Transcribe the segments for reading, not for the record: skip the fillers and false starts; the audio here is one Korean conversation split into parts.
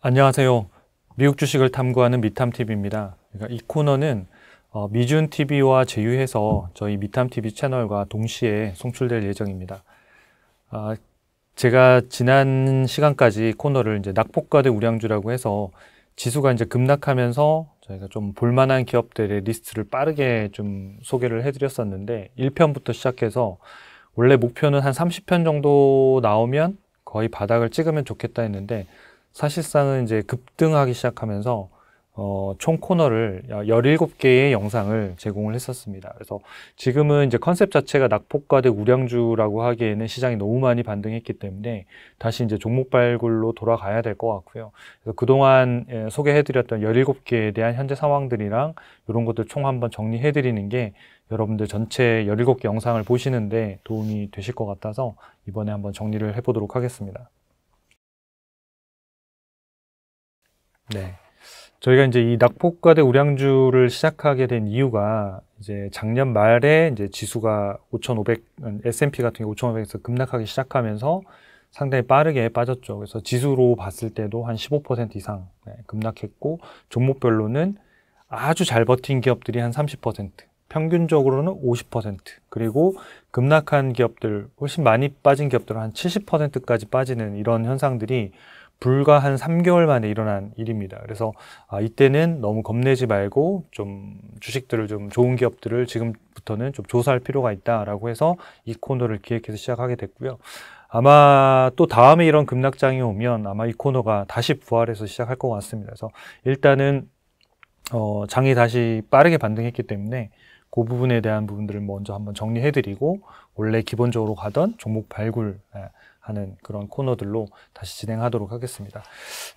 안녕하세요. 미국 주식을 탐구하는 미탐TV입니다. 그러니까 이 코너는 미준TV와 제휴해서 저희 미탐TV 채널과 동시에 송출될 예정입니다. 제가 지난 시간까지 코너를 이제 낙폭과대 우량주라고 해서 지수가 이제 급락하면서 저희가 좀 볼만한 기업들의 리스트를 빠르게 좀 소개를 해드렸었는데 1편부터 시작해서 원래 목표는 한 30편 정도 나오면 거의 바닥을 찍으면 좋겠다 했는데 사실상은 이제 급등하기 시작하면서 총 코너를 17개의 영상을 제공을 했었습니다. 그래서 지금은 이제 컨셉 자체가 낙폭과대 우량주라고 하기에는 시장이 너무 많이 반등했기 때문에 다시 이제 종목 발굴로 돌아가야 될 것 같고요. 그래서 그동안 소개해드렸던 17개에 대한 현재 상황들이랑 이런 것들 총 한번 정리해드리는 게 여러분들 전체 17개 영상을 보시는데 도움이 되실 것 같아서 이번에 한번 정리를 해보도록 하겠습니다. 네. 저희가 이제 이 낙폭과대 우량주를 시작하게 된 이유가 이제 작년 말에 이제 지수가 5,500, S&P 같은 경우 5,500에서 급락하기 시작하면서 상당히 빠르게 빠졌죠. 그래서 지수로 봤을 때도 한 15% 이상 급락했고, 종목별로는 아주 잘 버틴 기업들이 한 30%, 평균적으로는 50%, 그리고 급락한 기업들, 훨씬 많이 빠진 기업들은 한 70%까지 빠지는 이런 현상들이 불과 한 3개월 만에 일어난 일입니다. 그래서 이때는 너무 겁내지 말고 좀 주식들을 좀 좋은 기업들을 지금부터는 좀 조사할 필요가 있다라고 해서 이 코너를 기획해서 시작하게 됐고요. 아마 또 다음에 이런 급락장이 오면 아마 이 코너가 다시 부활해서 시작할 것 같습니다. 그래서 일단은 장이 다시 빠르게 반등했기 때문에 그 부분에 대한 부분들을 먼저 한번 정리해드리고 원래 기본적으로 가던 종목 발굴 하는 그런 코너들로 다시 진행하도록 하겠습니다.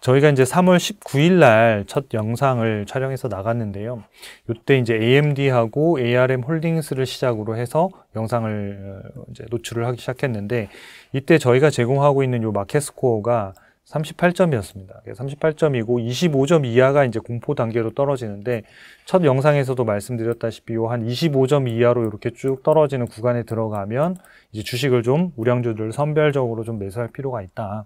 저희가 이제 3월 19일 날 첫 영상을 촬영해서 나갔는데요. 이때 이제 AMD하고 ARM 홀딩스를 시작으로 해서 영상을 이제 노출을 하기 시작했는데 이때 저희가 제공하고 있는 요 마켓 스코어가 38점이었습니다. 38점이고 25점 이하가 이제 공포 단계로 떨어지는데 첫 영상에서도 말씀드렸다시피 한 25점 이하로 이렇게 쭉 떨어지는 구간에 들어가면 이제 주식을 좀 우량주들을 선별적으로 좀 매수할 필요가 있다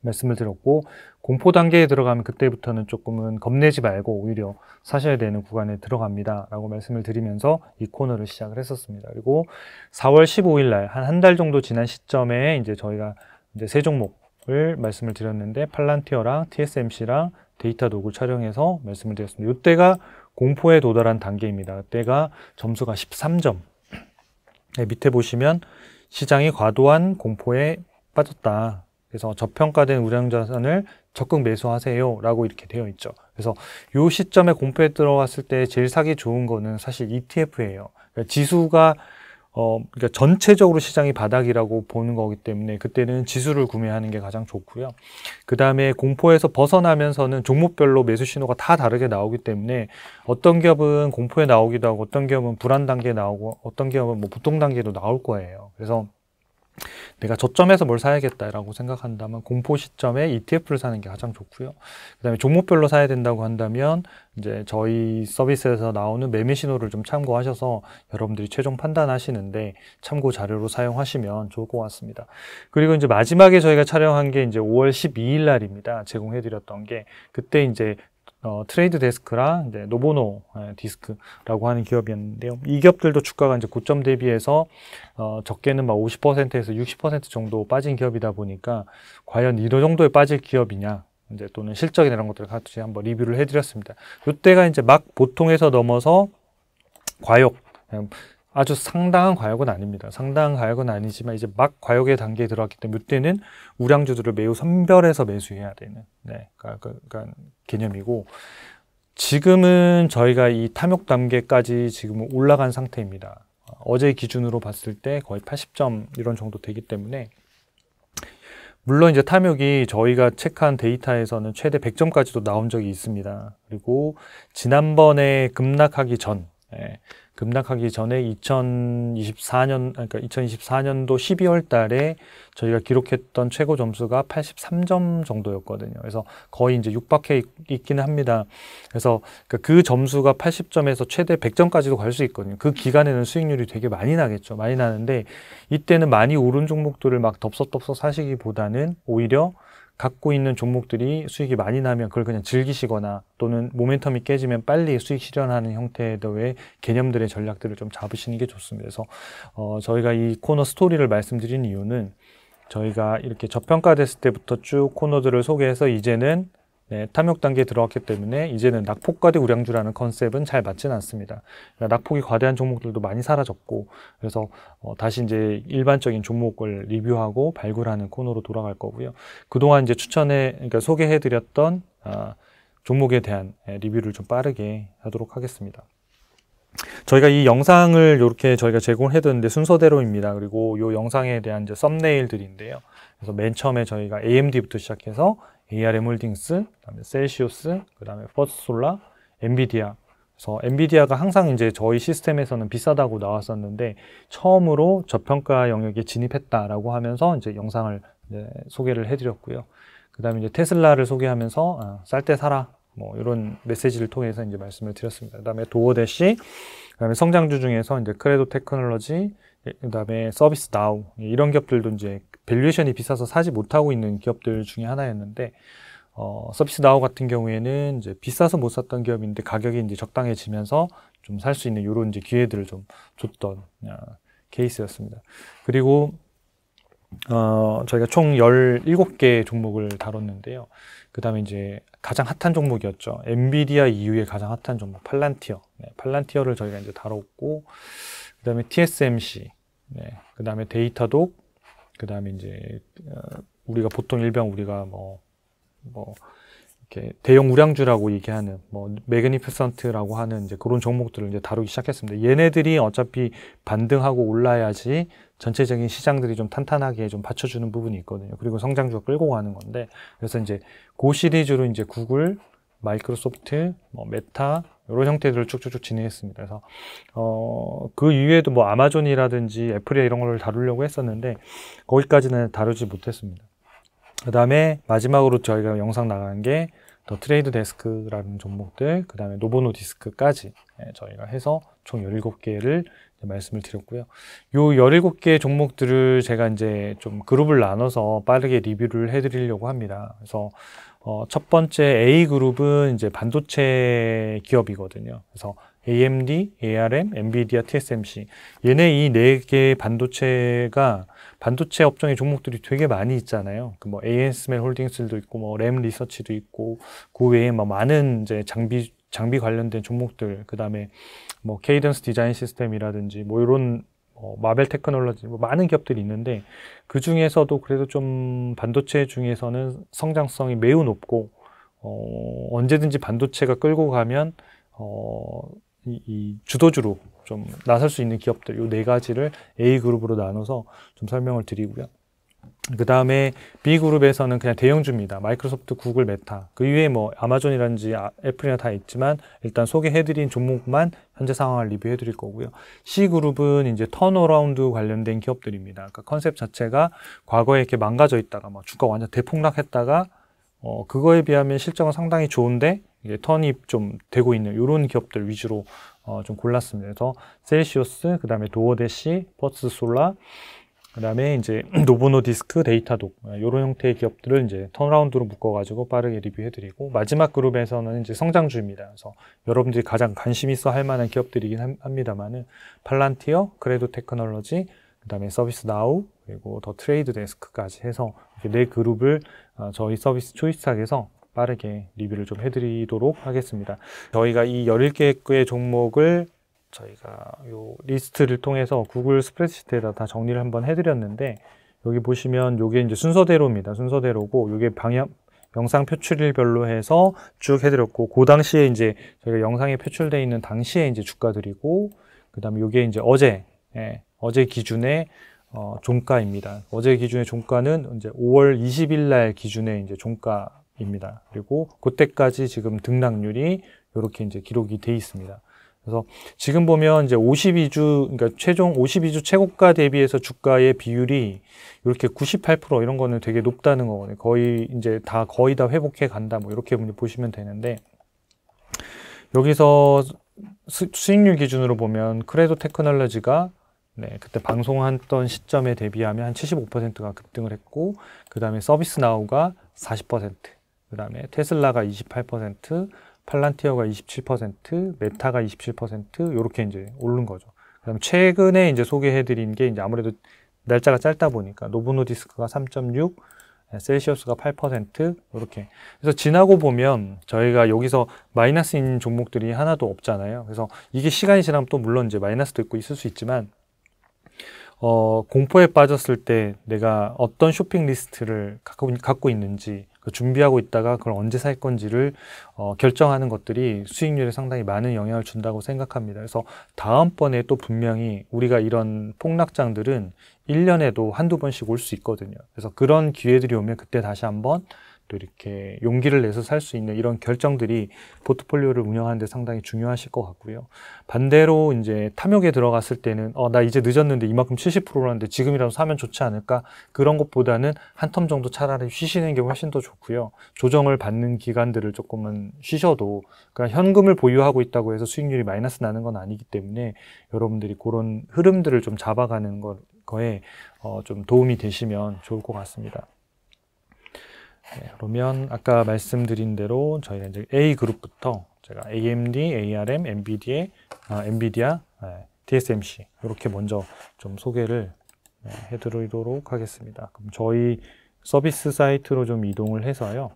말씀을 드렸고, 공포 단계에 들어가면 그때부터는 조금은 겁내지 말고 오히려 사셔야 되는 구간에 들어갑니다 라고 말씀을 드리면서 이 코너를 시작을 했었습니다. 그리고 4월 15일 날 한 달 정도 지난 시점에 이제 저희가 이제 세 종목을 말씀을 드렸는데 팔란티어랑 TSMC랑 데이터도구 촬영해서 말씀을 드렸습니다. 이때가 공포에 도달한 단계입니다. 그때가 점수가 13점. 밑에 보시면 시장이 과도한 공포에 빠졌다. 그래서 저평가된 우량자산을 적극 매수하세요 라고 이렇게 되어 있죠. 그래서 이 시점에 공포에 들어갔을 때 제일 사기 좋은 거는 사실 ETF예요. 그러니까 지수가 그러니까 전체적으로 시장이 바닥이라고 보는 거기 때문에 그때는 지수를 구매하는 게 가장 좋고요. 그 다음에 공포에서 벗어나면서는 종목별로 매수 신호가 다 다르게 나오기 때문에 어떤 기업은 공포에 나오기도 하고 어떤 기업은 불안 단계에 나오고 어떤 기업은 뭐 보통 단계도 나올 거예요. 그래서 내가 저점에서 뭘 사야겠다라고 생각한다면 공포 시점에 ETF를 사는 게 가장 좋고요. 그 다음에 종목별로 사야 된다고 한다면 이제 저희 서비스에서 나오는 매매 신호를 좀 참고하셔서 여러분들이 최종 판단하시는데 참고 자료로 사용하시면 좋을 것 같습니다. 그리고 이제 마지막에 저희가 촬영한 게 이제 5월 12일 날입니다. 제공해드렸던 게 그때 이제 트레이드 데스크랑 이제 노보노 디스크라고 하는 기업이었는데요. 이 기업들도 주가가 이제 고점 대비해서 적게는 막 50%에서 60% 정도 빠진 기업이다 보니까 과연 이 정도에 빠질 기업이냐, 이제 또는 실적이나 이런 것들을 같이 한번 리뷰를 해드렸습니다. 이때가 이제 막 보통에서 넘어서 과욕, 아주 상당한 과욕은 아닙니다. 상당한 과욕은 아니지만 이제 막 과욕의 단계에 들어갔기 때문에 이때는 우량주들을 매우 선별해서 매수해야 되는 그러니까 개념이고, 지금은 저희가 이 탐욕 단계까지 지금 올라간 상태입니다. 어제 기준으로 봤을 때 거의 80점 이런 정도 되기 때문에 물론 이제 탐욕이 저희가 체크한 데이터에서는 최대 100점까지도 나온 적이 있습니다. 그리고 지난번에 급락하기 전에 2024년도 12월 달에 저희가 기록했던 최고 점수가 83점 정도였거든요. 그래서 거의 이제 육박해 있기는 합니다. 그래서 그 점수가 80점에서 최대 100점까지도 갈 수 있거든요. 그 기간에는 수익률이 되게 많이 나겠죠. 많이 나는데 이때는 많이 오른 종목들을 막 덥석덥석 사시기보다는 오히려 갖고 있는 종목들이 수익이 많이 나면 그걸 그냥 즐기시거나 또는 모멘텀이 깨지면 빨리 수익 실현하는 형태의 개념들의 전략들을 좀 잡으시는 게 좋습니다. 그래서 저희가 이 코너 스토리를 말씀드린 이유는 저희가 이렇게 저평가됐을 때부터 쭉 코너들을 소개해서 이제는 탐욕 단계에 들어왔기 때문에 이제는 낙폭과대 우량주라는 컨셉은 잘 맞지는 않습니다. 그러니까 낙폭이 과대한 종목들도 많이 사라졌고, 그래서 다시 이제 일반적인 종목을 리뷰하고 발굴하는 코너로 돌아갈 거고요. 그동안 이제 그러니까 소개해드렸던 종목에 대한 리뷰를 좀 빠르게 하도록 하겠습니다. 저희가 이 영상을 이렇게 저희가 제공을 해뒀는데 순서대로입니다. 그리고 이 영상에 대한 이제 썸네일들인데요. 그래서 맨 처음에 저희가 AMD부터 시작해서 ARM 홀딩스, 그다음에 셀시우스, 그다음에 퍼스트솔라, 엔비디아. 그래서 엔비디아가 항상 이제 저희 시스템에서는 비싸다고 나왔었는데 처음으로 저평가 영역에 진입했다라고 하면서 이제 영상을 이제 소개를 해드렸고요. 그다음에 이제 테슬라를 소개하면서 쌀 때 사라. 뭐 이런 메시지를 통해서 이제 말씀을 드렸습니다. 그다음에 도어대시, 그다음에 성장주 중에서 이제 크레도 테크놀로지, 그다음에 서비스 나우 이런 기업들도 이제 밸류에이션이 비싸서 사지 못하고 있는 기업들 중에 하나였는데 서비스 나우 같은 경우에는 이제 비싸서 못 샀던 기업인데 가격이 이제 적당해지면서 좀 살 수 있는 이런 이제 기회들을 좀 줬던 케이스였습니다. 그리고 저희가 총 17개 종목을 다뤘는데요. 그 다음에 이제 가장 핫한 종목이었죠. 엔비디아 이후에 가장 핫한 종목, 팔란티어. 팔란티어를 저희가 이제 다뤘고, 그 다음에 TSMC, 그 다음에 데이터독, 그 다음에 이제, 우리가 보통 일명 우리가 이렇게 대형 우량주라고 얘기하는, 매그니피선트라고 하는 이제 그런 종목들을 이제 다루기 시작했습니다. 얘네들이 어차피 반등하고 올라야지 전체적인 시장들이 좀 탄탄하게 좀 받쳐주는 부분이 있거든요. 그리고 성장주가 끌고 가는 건데, 그래서 이제 그 시리즈로 이제 구글, 마이크로소프트, 메타, 이런 형태들을 쭉쭉쭉 진행했습니다. 그래서, 그 이외에도 아마존이라든지 애플이나 이런 걸 다루려고 했었는데, 거기까지는 다루지 못했습니다. 그 다음에 마지막으로 저희가 영상 나간 게 더 트레이드 데스크라는 종목들, 그 다음에 노보노디스크까지 저희가 해서 총 17개를 말씀을 드렸고요. 요 17개 종목들을 제가 이제 좀 그룹을 나눠서 빠르게 리뷰를 해드리려고 합니다. 그래서 첫 번째 A그룹은 이제 반도체 기업이거든요. 그래서 AMD, ARM, 엔비디아, TSMC. 얘네 이 4개 반도체가 반도체 업종의 종목들이 되게 많이 있잖아요. 그 ASML 홀딩스도 있고, 램 리서치도 있고, 그 외에 많은 이제 장비 관련된 종목들, 그 다음에 케이던스 디자인 시스템이라든지, 이런 마벨 테크놀로지, 많은 기업들이 있는데, 그 중에서도 그래도 좀 반도체 중에서는 성장성이 매우 높고, 언제든지 반도체가 끌고 가면, 이 주도주로 좀 나설 수 있는 기업들, 요 4가지를 A그룹으로 나눠서 좀 설명을 드리고요. 그 다음에 B그룹에서는 그냥 대형주입니다. 마이크로소프트, 구글, 메타. 그 이외에 아마존이라든지 애플이나 다 있지만 일단 소개해드린 종목만 현재 상황을 리뷰해드릴 거고요. C그룹은 이제 턴어라운드 관련된 기업들입니다. 그러니까 컨셉 자체가 과거에 이렇게 망가져 있다가 주가 완전 대폭락했다가 그거에 비하면 실적은 상당히 좋은데 이게 턴이 좀 되고 있는 이런 기업들 위주로 좀 골랐습니다. 그래서 셀시우스, 그 다음에 도어대시, 퍼스트솔라, 그 다음에 이제 노보노디스크, 데이터독 이런 형태의 기업들을 이제 턴라운드로 묶어가지고 빠르게 리뷰해드리고 마지막 그룹에서는 이제 성장주입니다. 그래서 여러분들이 가장 관심 있어 할 만한 기업들이긴 합니다만은 팔란티어, 크레도 테크놀로지, 그 다음에 서비스 나우, 그리고 더 트레이드 데스크까지 해서 이렇게 4그룹을 저희 서비스 초이스탁에서 빠르게 리뷰를 좀 해드리도록 하겠습니다. 저희가 이 17개의 종목을 저희가 요 리스트를 통해서 구글 스프레드시트에다 다 정리를 한번 해드렸는데 여기 보시면 요게 이제 순서대로입니다. 순서대로고 요게 영상 표출일별로 해서 쭉 해드렸고 그 당시에 이제 저희가 영상에 표출되어 있는 당시에 이제 주가들이고 그 다음에 요게 이제 어제 기준의 종가입니다. 어제 기준의 종가는 이제 5월 20일 날 기준의 이제 종가입니다. 그리고 그때까지 지금 등락률이 이렇게 이제 기록이 돼 있습니다. 그래서 지금 보면 이제 52주, 그러니까 최종 52주 최고가 대비해서 주가의 비율이 이렇게 98% 이런 거는 되게 높다는 거거든요. 거의 다 회복해 간다. 이렇게 보시면 되는데 여기서 수익률 기준으로 보면 크레도 테크놀로지가 그때 방송했던 시점에 대비하면 한 75%가 급등을 했고 그 다음에 서비스 나우가 40%, 그 다음에 테슬라가 28%, 팔란티어가 27%, 메타가 27% 이렇게 이제 오른 거죠. 그다음 최근에 이제 소개해드린 게 이제 아무래도 날짜가 짧다 보니까 노보노디스크가 3.6, 셀시어스가 8% 이렇게. 그래서 지나고 보면 저희가 여기서 마이너스인 종목들이 하나도 없잖아요. 그래서 이게 시간이 지나면 또 물론 이제 마이너스도 있고 있을 수 있지만 공포에 빠졌을 때 내가 어떤 쇼핑 리스트를 갖고 있는지 준비하고 있다가 그걸 언제 살 건지를 결정하는 것들이 수익률에 상당히 많은 영향을 준다고 생각합니다. 그래서 다음번에 또 분명히 우리가 이런 폭락장들은 1년에도 한두 번씩 올 수 있거든요. 그래서 그런 기회들이 오면 그때 다시 한번 또 이렇게 용기를 내서 살 수 있는 이런 결정들이 포트폴리오를 운영하는 데 상당히 중요하실 것 같고요. 반대로 이제 탐욕에 들어갔을 때는 나 이제 늦었는데 이만큼 70%라는데 지금이라도 사면 좋지 않을까? 그런 것보다는 한 텀 정도 차라리 쉬시는 게 훨씬 더 좋고요. 조정을 받는 기간들을 조금은 쉬셔도 그러니까 현금을 보유하고 있다고 해서 수익률이 마이너스 나는 건 아니기 때문에 여러분들이 그런 흐름들을 좀 잡아가는 거에 좀 도움이 되시면 좋을 것 같습니다. 네, 그러면 아까 말씀드린 대로 저희가 이제 A그룹부터 제가 AMD, ARM, 엔비디아, TSMC 이렇게 먼저 좀 소개를 해드리도록 하겠습니다. 그럼 저희 서비스 사이트로 좀 이동을 해서요.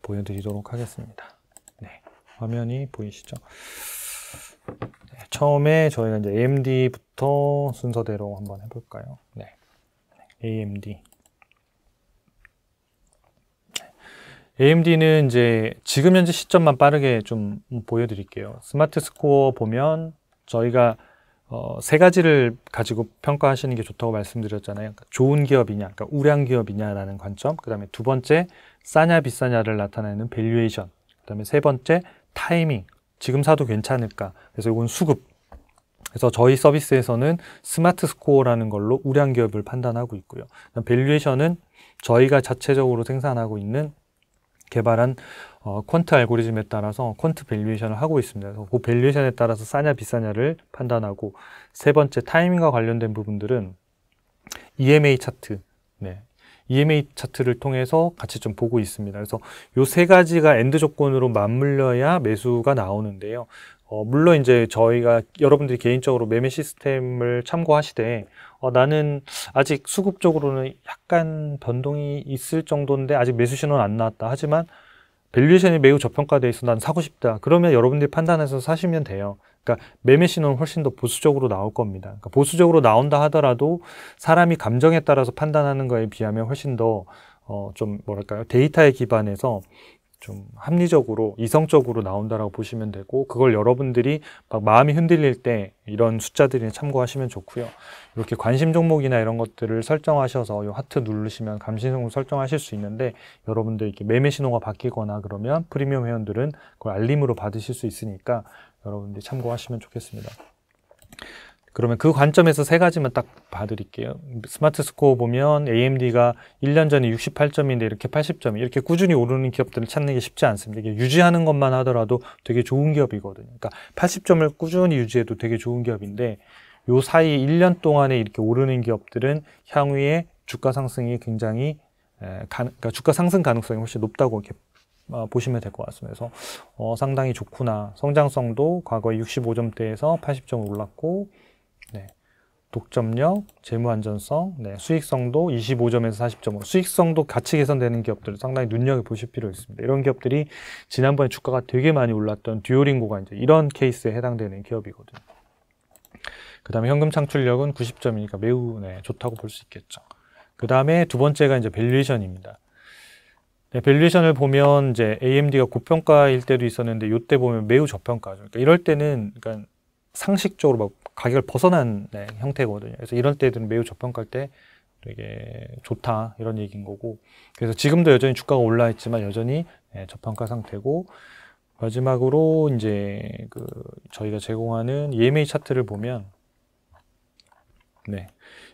보여드리도록 하겠습니다. 네, 화면이 보이시죠? 네, 처음에 저희가 이제 AMD부터 순서대로 한번 해볼까요? 네, AMD. AMD는 이제 지금 현재 시점만 빠르게 좀 보여드릴게요. 스마트 스코어 보면 저희가 세 가지를 가지고 평가하시는 게 좋다고 말씀드렸잖아요. 그러니까 좋은 기업이냐, 그러니까 우량 기업이냐라는 관점. 그 다음에 두 번째, 싸냐 비싸냐를 나타내는 밸류에이션. 그 다음에 세 번째, 타이밍. 지금 사도 괜찮을까. 그래서 이건 수급. 그래서 저희 서비스에서는 스마트 스코어라는 걸로 우량 기업을 판단하고 있고요. 밸류에이션은 저희가 자체적으로 생산하고 있는 개발한 퀀트 알고리즘에 따라서 퀀트 밸류에이션을 하고 있습니다. 그래서 그 밸류에이션에 따라서 싸냐 비싸냐를 판단하고, 세 번째 타이밍과 관련된 부분들은 EMA 차트, EMA 차트를 통해서 같이 좀 보고 있습니다. 그래서 요 세 가지가 엔드 조건으로 맞물려야 매수가 나오는데요. 물론 이제 저희가 여러분들이 개인적으로 매매 시스템을 참고하시되 나는 아직 수급적으로는 약간 변동이 있을 정도인데 아직 매수 신호는 안 나왔다. 하지만 밸류에이션이 매우 저평가되어 있어 난 사고 싶다. 그러면 여러분들이 판단해서 사시면 돼요. 그러니까 매매 신호는 훨씬 더 보수적으로 나올 겁니다. 그러니까 보수적으로 나온다 하더라도 사람이 감정에 따라서 판단하는 거에 비하면 훨씬 더 좀 뭐랄까요? 데이터에 기반해서 좀 합리적으로 이성적으로 나온다라고 보시면 되고, 그걸 여러분들이 막 마음이 흔들릴 때 이런 숫자들이 참고하시면 좋고요. 이렇게 관심 종목이나 이런 것들을 설정하셔서 이 하트 누르시면 감시 종목 설정하실 수 있는데, 여러분들 이렇게 매매 신호가 바뀌거나 그러면 프리미엄 회원들은 그걸 알림으로 받으실 수 있으니까 여러분들이 참고하시면 좋겠습니다. 그러면 그 관점에서 세 가지만 딱 봐드릴게요. 스마트 스코어 보면 AMD가 1년 전에 68점인데 이렇게 80점, 이렇게 꾸준히 오르는 기업들을 찾는 게 쉽지 않습니다. 이게 유지하는 것만 하더라도 되게 좋은 기업이거든요. 그러니까 80점을 꾸준히 유지해도 되게 좋은 기업인데, 요 사이 1년 동안에 이렇게 오르는 기업들은 향후에 주가 상승이 굉장히 그러니까 주가 상승 가능성이 훨씬 높다고 이렇게 보시면 될 것 같습니다. 그래서 상당히 좋구나. 성장성도 과거에 65점대에서 80점 올랐고, 독점력, 재무 안전성, 수익성도 25점에서 40점. 수익성도 같이 개선되는 기업들 상당히 눈여겨보실 필요 있습니다. 이런 기업들이 지난번에 주가가 되게 많이 올랐던 듀오링고가 이제 이런 케이스에 해당되는 기업이거든요. 그 다음에 현금 창출력은 90점이니까 매우 좋다고 볼 수 있겠죠. 그 다음에 두 번째가 이제 밸류에이션입니다. 밸류에이션을 보면 이제 AMD가 고평가일 때도 있었는데 이때 보면 매우 저평가죠. 그러니까 이럴 때는 그러니까 상식적으로 막 가격을 벗어난 형태거든요. 그래서 이런 때들은 매우 저평가일 때 되게 좋다 이런 얘기인 거고, 그래서 지금도 여전히 주가가 올라 있지만 여전히 저평가 상태고, 마지막으로 이제 저희가 제공하는 EMA 차트를 보면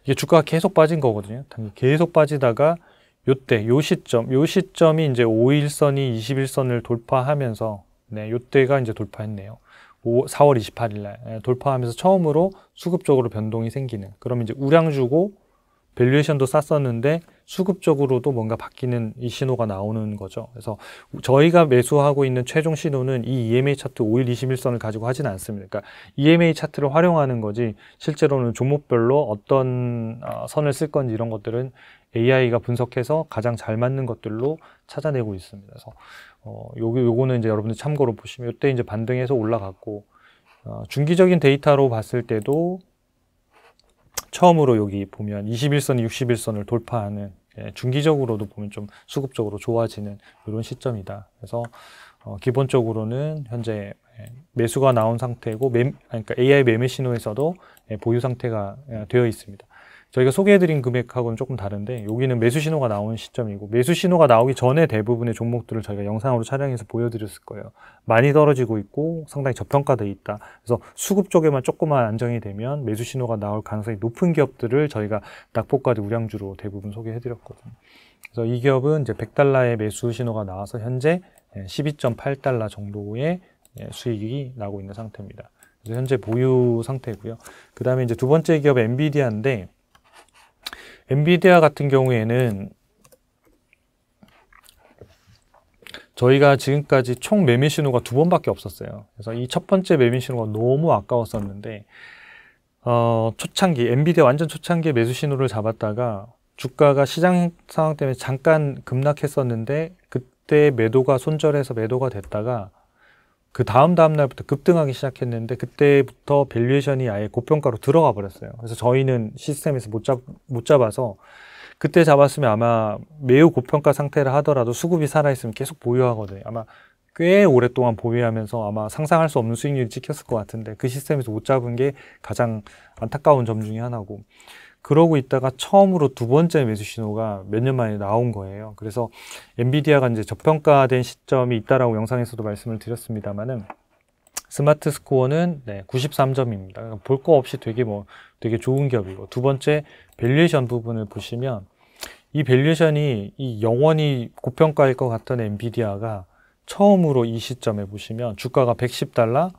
이게 주가가 계속 빠진 거거든요. 계속 빠지다가 요 시점이 이제 5일선이 21선을 돌파하면서 요때가 이제 돌파했네요. 4월 28일 날 돌파하면서 처음으로 수급적으로 변동이 생기는, 그러면 이제 우량주고 밸류에이션도 쌌었는데 수급적으로도 뭔가 바뀌는 이 신호가 나오는 거죠. 그래서 저희가 매수하고 있는 최종 신호는 이 EMA 차트 5일 21선을 가지고 하진 않습니다. 그러니까 EMA 차트를 활용하는 거지 실제로는 종목별로 어떤 선을 쓸 건지 이런 것들은 AI가 분석해서 가장 잘 맞는 것들로 찾아내고 있습니다. 그래서 요거는 이제 여러분들 참고로 보시면 이때 이제 반등해서 올라갔고 중기적인 데이터로 봤을 때도 처음으로 여기 보면 21선, 61선을 돌파하는 중기적으로도 보면 좀 수급적으로 좋아지는 이런 시점이다. 그래서 기본적으로는 현재 매수가 나온 상태고 그러니까 AI 매매 신호에서도 보유 상태가 되어 있습니다. 저희가 소개해드린 금액하고는 조금 다른데 여기는 매수 신호가 나오는 시점이고 매수 신호가 나오기 전에 대부분의 종목들을 저희가 영상으로 촬영해서 보여드렸을 거예요. 많이 떨어지고 있고 상당히 저평가되어 있다. 그래서 수급 쪽에만 조금만 안정이 되면 매수 신호가 나올 가능성이 높은 기업들을 저희가 낙폭과대 우량주로 대부분 소개해드렸거든요. 그래서 이 기업은 이제 100달러의 매수 신호가 나와서 현재 12.8달러 정도의 수익이 나고 있는 상태입니다. 그래서 현재 보유 상태고요. 그 다음에 이제 두 번째 기업 엔비디아인데 엔비디아 같은 경우에는 저희가 지금까지 총 매매 신호가 2번밖에 없었어요. 그래서 이 첫 번째 매매 신호가 너무 아까웠었는데 초창기 엔비디아 완전 초창기에 매수 신호를 잡았다가 주가가 시장 상황 때문에 잠깐 급락했었는데 그때 매도가 손절해서 매도가 됐다가 그 다음 날부터 급등하기 시작했는데 그때부터 밸류에이션이 아예 고평가로 들어가 버렸어요. 그래서 저희는 시스템에서 못 잡아서 그때 잡았으면 아마 매우 고평가 상태를 하더라도 수급이 살아있으면 계속 보유하거든요. 아마 꽤 오랫동안 보유하면서 아마 상상할 수 없는 수익률이 찍혔을 것 같은데 그 시스템에서 못 잡은 게 가장 안타까운 점 중에 하나고 그러고 있다가 처음으로 두 번째 매수 신호가 몇 년 만에 나온 거예요. 그래서 엔비디아가 이제 저평가된 시점이 있다라고 영상에서도 말씀을 드렸습니다만은 스마트 스코어는 93점입니다. 볼 거 없이 되게 좋은 기업이고 두 번째 밸류에이션 부분을 보시면 이 밸류에이션이 이 영원히 고평가일 것 같던 엔비디아가 처음으로 이 시점에 보시면 주가가 110달러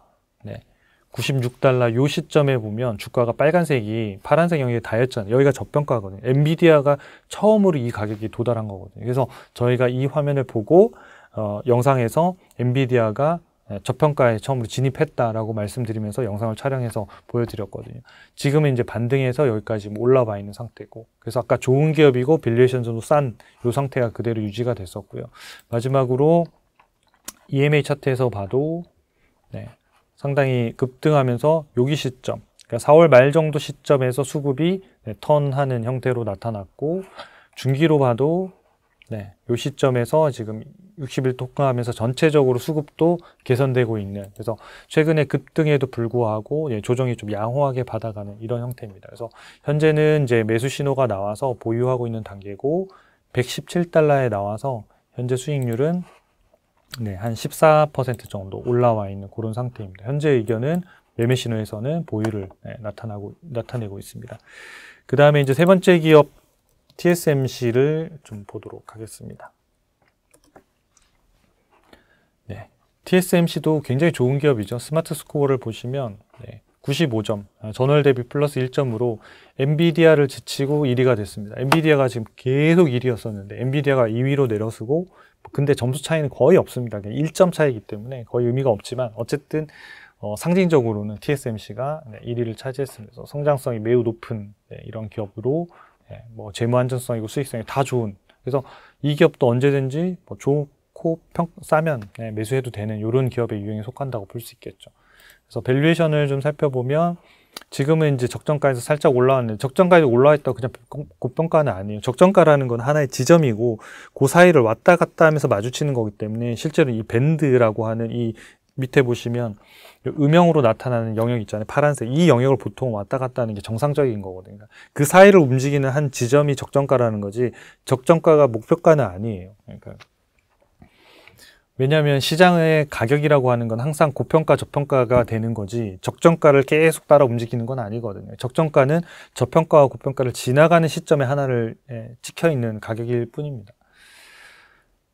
96달러 요 시점에 보면 주가가 빨간색이 파란색 영역에 닿였잖아요. 여기가 저평가거든요. 엔비디아가 처음으로 이 가격이 도달한 거거든요. 그래서 저희가 이 화면을 보고 영상에서 엔비디아가 저평가에 처음으로 진입했다라고 말씀드리면서 영상을 촬영해서 보여드렸거든요. 지금은 이제 반등해서 여기까지 올라와 있는 상태고 그래서 아까 좋은 기업이고 밸류에이션도 싼 이 상태가 그대로 유지가 됐었고요. 마지막으로 EMA 차트에서 봐도 상당히 급등하면서 여기 시점, 그러니까 4월 말 정도 시점에서 수급이 턴하는 형태로 나타났고 중기로 봐도 이 시점에서 지금 60일 통과하면서 전체적으로 수급도 개선되고 있는 그래서 최근에 급등에도 불구하고 조정이 좀 양호하게 받아가는 이런 형태입니다. 그래서 현재는 이제 매수 신호가 나와서 보유하고 있는 단계고 117달러에 나와서 현재 수익률은 한 14% 정도 올라와 있는 그런 상태입니다. 현재 의견은 매매 신호에서는 보유를 나타내고 있습니다. 그 다음에 이제 세 번째 기업 TSMC를 좀 보도록 하겠습니다. TSMC도 굉장히 좋은 기업이죠. 스마트 스코어를 보시면 95점, 전월 대비 플러스 1점으로 엔비디아를 제치고 1위가 됐습니다. 엔비디아가 지금 계속 1위였었는데 엔비디아가 2위로 내려서고 근데 점수 차이는 거의 없습니다. 1점 차이기 때문에 거의 의미가 없지만 어쨌든 상징적으로는 TSMC가 1위를 차지했습니다. 성장성이 매우 높은 이런 기업으로 뭐 재무 안전성이고 수익성이 다 좋은 그래서 이 기업도 언제든지 뭐 좋고 싸면 매수해도 되는 이런 기업의 유형에 속한다고 볼 수 있겠죠. 그래서 밸류에이션을 좀 살펴보면 지금은 이제 적정가에서 살짝 올라왔는데 적정가에 올라왔다고 그냥 고평가는 아니에요. 적정가라는 건 하나의 지점이고 그 사이를 왔다 갔다 하면서 마주치는 거기 때문에 실제로 이 밴드라고 하는 이 밑에 보시면 음영으로 나타나는 영역 있잖아요. 파란색. 이 영역을 보통 왔다 갔다 하는 게 정상적인 거거든요. 그 사이를 움직이는 한 지점이 적정가라는 거지 적정가가 목표가는 아니에요. 그러니까 왜냐하면 시장의 가격이라고 하는 건 항상 고평가, 저평가가 되는 거지 적정가를 계속 따라 움직이는 건 아니거든요. 적정가는 저평가와 고평가를 지나가는 시점에 하나를 찍혀있는 가격일 뿐입니다.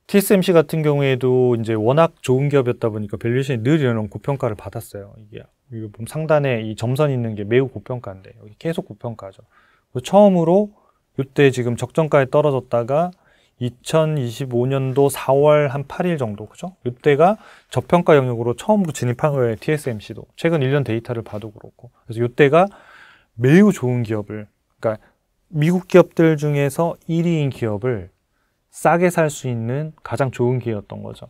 TSMC 같은 경우에도 이제 워낙 좋은 기업이었다 보니까 밸류에이션이 늘 이런 고평가를 받았어요. 이거 보면 상단에 이 점선 있는 게 매우 고평가인데 여기 계속 고평가죠. 처음으로 이때 지금 적정가에 떨어졌다가 2025년도 4월 한 8일 정도, 그죠? 이때가 저평가 영역으로 처음 진입한 거예요, TSMC도. 최근 1년 데이터를 봐도 그렇고. 그래서 이때가 매우 좋은 기업을, 그러니까 미국 기업들 중에서 1위인 기업을 싸게 살 수 있는 가장 좋은 기회였던 거죠.